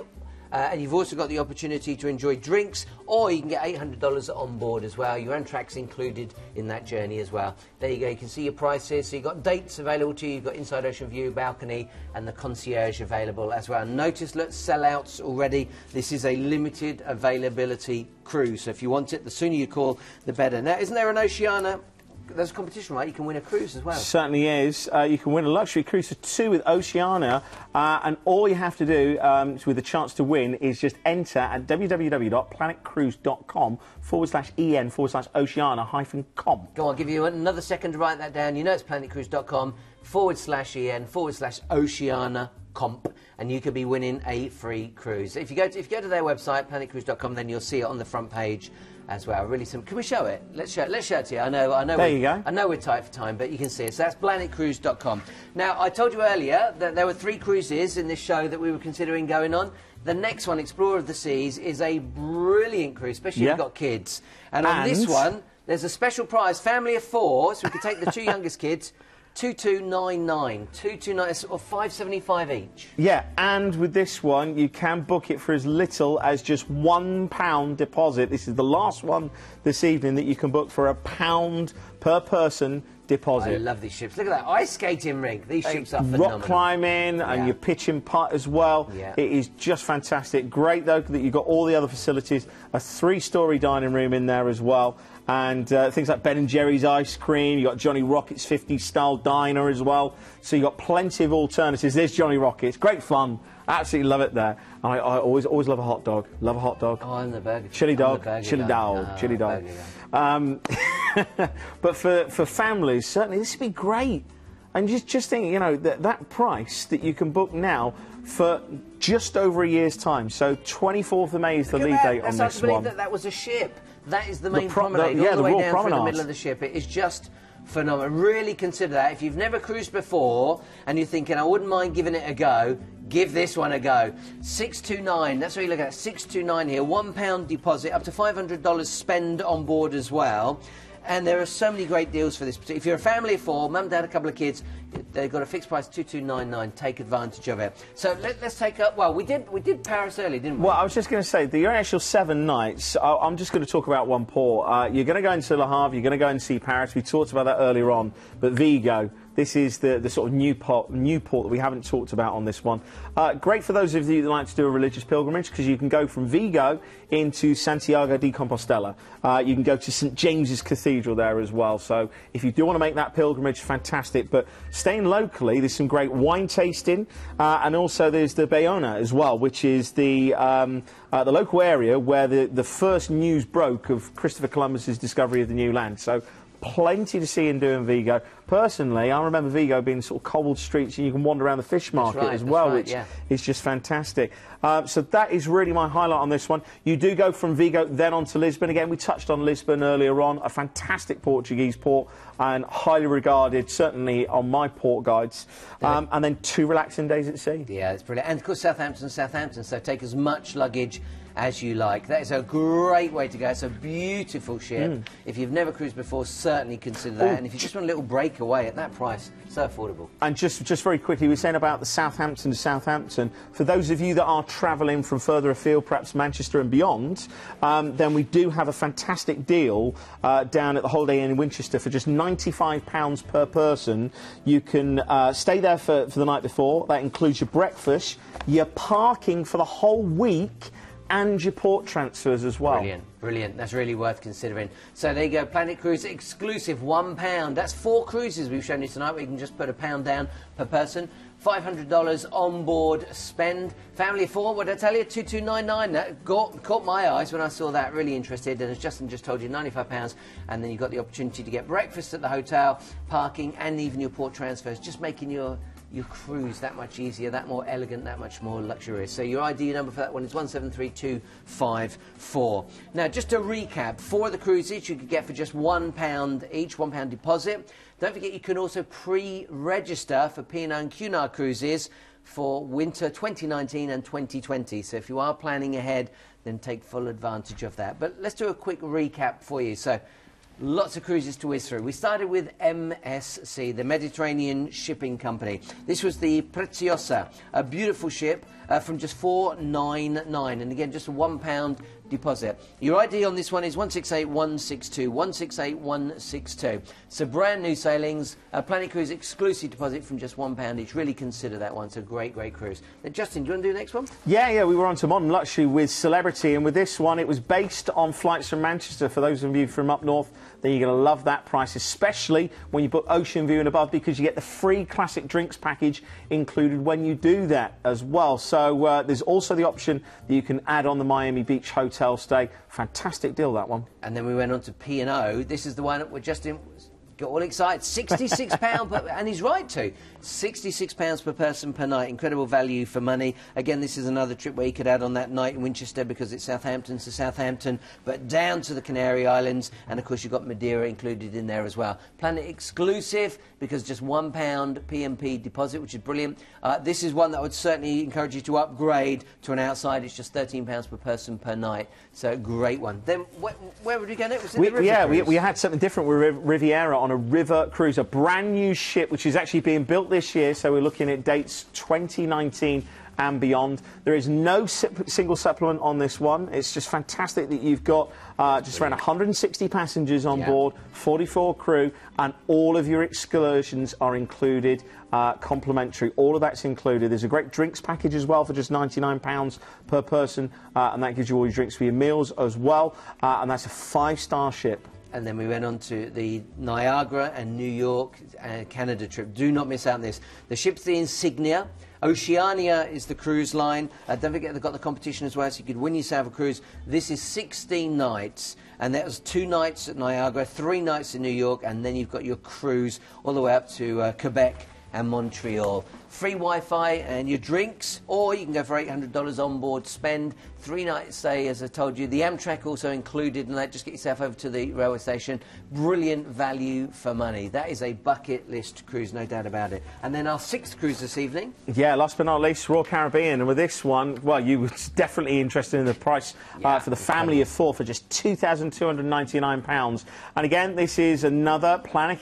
Speaker 1: and you've also got the opportunity to enjoy drinks, or you can get $800 on board as well. Your own tracks included in that journey as well. There you go, you can see your prices. So you've got dates available to you, you've got Inside Ocean View, balcony, and the concierge available as well. Notice, look, sellouts already. This is a limited availability cruise, so if you want it, the sooner you call, the better. Now, isn't there an Oceania there's a competition, right? You can win a cruise as well.
Speaker 2: Certainly is. You can win a luxury cruise for 2 with Oceania, and all you have to do with a chance to win is just enter at www.planetcruise.com/en/Oceania-com.
Speaker 1: Go on, I'll give you another second to write that down. You know it's planetcruise.com/en/Oceania-comp, and you could be winning a free cruise. If you go to their website, planetcruise.com, then you'll see it on the front page as well. Really simple. Can we show it? Let's show it to you. I know.
Speaker 2: There you go.
Speaker 1: I know we're tight for time, but you can see it. So that's planetcruise.com. Now, I told you earlier that there were 3 cruises in this show that we were considering going on. The next one, Explorer of the Seas, is a brilliant cruise, especially if you've got kids. And on this one, there's a special prize, family of 4, so we could take the 2 youngest kids. 2299, 229, or $5.75 each.
Speaker 2: Yeah, and with this one, you can book it for as little as just £1 deposit. This is the last one this evening that you can book for £1 per person deposit.
Speaker 1: I love these ships. Look at that ice skating rink. These ships are phenomenal.
Speaker 2: Rock climbing and your pitch and putt as well.
Speaker 1: Yeah.
Speaker 2: It is just fantastic. Great though that you've got all the other facilities. A 3-story dining room in there as well. And things like Ben & Jerry's ice cream. You've got Johnny Rocket's 50s style diner as well. So you've got plenty of alternatives. There's Johnny Rocket's. Great fun. Absolutely love it there. I always love a hot dog. Love a hot dog.
Speaker 1: Oh, I'm the burger.
Speaker 2: Chili dog. Chili dog. Chili dog. But for families, certainly this would be great. And just think, you know, that price that you can book now for just over a year's time. So 24th of May is the lead date on this one.
Speaker 1: That was a ship. That is the main promenade, all the way down through the middle of the ship. It is just phenomenal. Really consider that. If you've never cruised before and you're thinking, I wouldn't mind giving it a go, give this one a go. 629, that's what you look at, 629 here. £1 deposit, up to $500 spend on board as well. And there are so many great deals for this. If you're a family of 4, mum, dad, a couple of kids, they've got a fixed price, 2299. Take advantage of it. So let's take up. Well, we did Paris early, didn't we?
Speaker 2: Well, I was just going to say the actual 7 nights. I'm just going to talk about one port. You're going to go into Le Havre. You're going to go and see Paris. We talked about that earlier on. But Vigo. This is the sort of new port that we haven't talked about on this one. Great for those of you that like to do a religious pilgrimage, because you can go from Vigo into Santiago de Compostela. You can go to St James's Cathedral there as well. So if you do want to make that pilgrimage, fantastic. But staying locally, there's some great wine tasting, and also there's the Bayona as well, which is the local area where the first news broke of Christopher Columbus's discovery of the new land. So plenty to see and do in Vigo. Personally, I remember Vigo being sort of cobbled streets, and you can wander around the fish market as well, which is just fantastic. So that is really my highlight on this one. You do go from Vigo, then on to Lisbon. Again, we touched on Lisbon earlier on, a fantastic Portuguese port, and highly regarded, certainly on my port guides. And then 2 relaxing days at sea.
Speaker 1: Yeah, it's brilliant. And of course, Southampton, so take as much luggage as you like. That is a great way to go. It's a beautiful ship. If you've never cruised before, certainly consider that. And if you just want a little breakaway at that price, so affordable. And
Speaker 2: just very quickly, we were saying about the Southampton to Southampton. For those of you that are travelling from further afield, perhaps Manchester and beyond, then we do have a fantastic deal down at the Holiday Inn in Winchester for just £95 per person. You can stay there for the night before. That includes your breakfast, your parking for the whole week, and your port transfers as well.
Speaker 1: Brilliant, brilliant. That's really worth considering. So there you go, Planet Cruise exclusive, £1. That's 4 cruises we've shown you tonight where you can just put £1 down per person. $500 on board spend. Family of 4, what did I tell you? 2299. That caught my eyes when I saw that. Really interested. And as Justin just told you, £95. And then you've got the opportunity to get breakfast at the hotel, parking, and even your port transfers. Just making your cruise that much easier, that more elegant, that much more luxurious. So your ID number for that one is 173254. Now, just to recap, 4 of the cruises you could get for just £1 each, £1 deposit. Don't forget you can also pre-register for P&O and Cunard cruises for winter 2019 and 2020. So if you are planning ahead, then take full advantage of that. But let's do a quick recap for you. So lots of cruises to whiz through. We started with MSC, the Mediterranean Shipping Company. This was the Preziosa, a beautiful ship from just $499, and again just a £1 deposit. Your ID on this one is 168162, 168162. So brand new sailings, Planet Cruise exclusive deposit from just £1 each. Really consider that one. It's a great, great cruise. Now, Justin, do you want to do the next one?
Speaker 2: Yeah, we were on to Modern Luxury with Celebrity, and with this one, it was based on flights from Manchester. For those of you from up north, then you're going to love that price, especially when you book Ocean View and above, because you get the free classic drinks package included when you do that as well. So there's also the option that you can add on the Miami Beach hotel stay. Fantastic deal, that one.
Speaker 1: And then we went on to P&O. This is the one where Justin got all excited. £66 per, and he's right to. £66 per person per night. Incredible value for money. Again, this is another trip where you could add on that night in Winchester because it's Southampton to Southampton, but down to the Canary Islands, and of course you've got Madeira included in there as well. Planet exclusive because just £1 PMP deposit, which is brilliant. This is one that I would certainly encourage you to upgrade to an outside. It's just £13 per person per night. So great one. Then where would we go next?
Speaker 2: We had something different with Riviera on a river cruise, a brand new ship which is actually being built this year, so we're looking at dates 2019 and beyond. There is no single supplement on this one. It's just fantastic that you've got just around 160 passengers on board, 44 crew, and all of your excursions are included, complimentary. All of that's included. There's a great drinks package as well for just £99 per person, and that gives you all your drinks for your meals as well, and that's a 5-star ship.
Speaker 1: And then we went on to the Niagra and New York Canada trip. Do not miss out on this. The ship's the Insignia. Oceania is the cruise line. Don't forget they've got the competition as well, so you could win yourself a cruise. This is 16 nights, and that was 2 nights at Niagara, 3 nights in New York, and then you've got your cruise all the way up to Quebec and Montreal. Free Wi-Fi and your drinks, or you can go for $800 on board spend. 3 nights stay, as I told you. The Amtrak also included in that. Just get yourself over to the railway station. Brilliant value for money. That is a bucket list cruise, no doubt about it. And then our 6th cruise this evening.
Speaker 2: Yeah, last but not least, Royal Caribbean. And with this one, well, you were definitely interested in the price for the family of 4 for just £2,299. And again, this is another Planet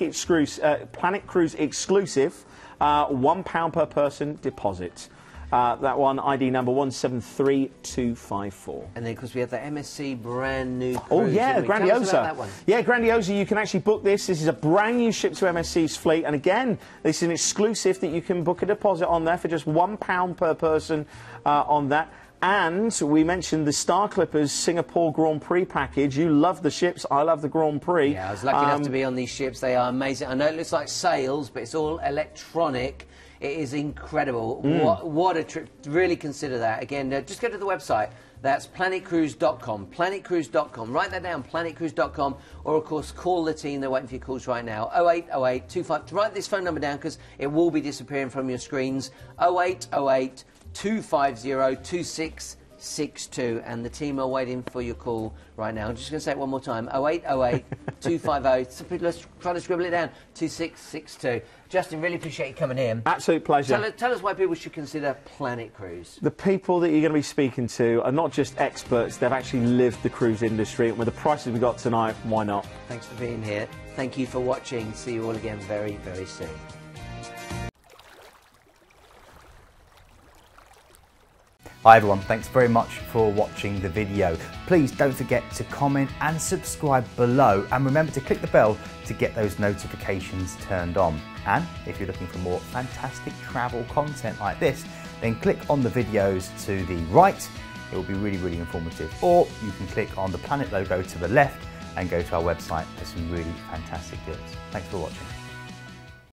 Speaker 2: Cruise exclusive. £1 per person deposit. That one, ID number 173254.
Speaker 1: And then, of course, we have the MSC brand new cruise.
Speaker 2: Oh, yeah, Grandiosa.
Speaker 1: Tell us about that one.
Speaker 2: Yeah, Grandiosa, you can actually book this. This is a brand new ship to MSC's fleet. And again, this is an exclusive that you can book a deposit on there for just £1 per person on that. And we mentioned the Star Clippers Singapore Grand Prix package. You love the ships. I love the Grand Prix.
Speaker 1: Yeah, I was lucky enough to be on these ships. They are amazing. I know it looks like sails, but it's all electronic. It is incredible. What a trip. Really consider that. Again, just go to the website. That's planetcruise.com. Planetcruise.com. Write that down, planetcruise.com. Or, of course, call the team. They're waiting for your calls right now. 0808 25. Write this phone number down because it will be disappearing from your screens. 0808 250 2662, and the team are waiting for your call right now. I'm just going to say it one more time. 0808 250. Some people are trying to scribble it down. 2662. Justin, really appreciate you coming in.
Speaker 2: Absolute pleasure.
Speaker 1: Tell us why people should consider Planet Cruise.
Speaker 2: The people that you're going to be speaking to are not just experts, they've actually lived the cruise industry, and with the prices we got tonight, why not?
Speaker 1: Thanks for being here. Thank you for watching. See you all again very, very soon.
Speaker 5: Hi everyone, thanks very much for watching the video. Please don't forget to comment and subscribe below, and remember to click the bell to get those notifications turned on. And if you're looking for more fantastic travel content like this, then click on the videos to the right. It will be really, really informative. Or you can click on the Planet logo to the left and go to our website for some really fantastic deals. Thanks for watching.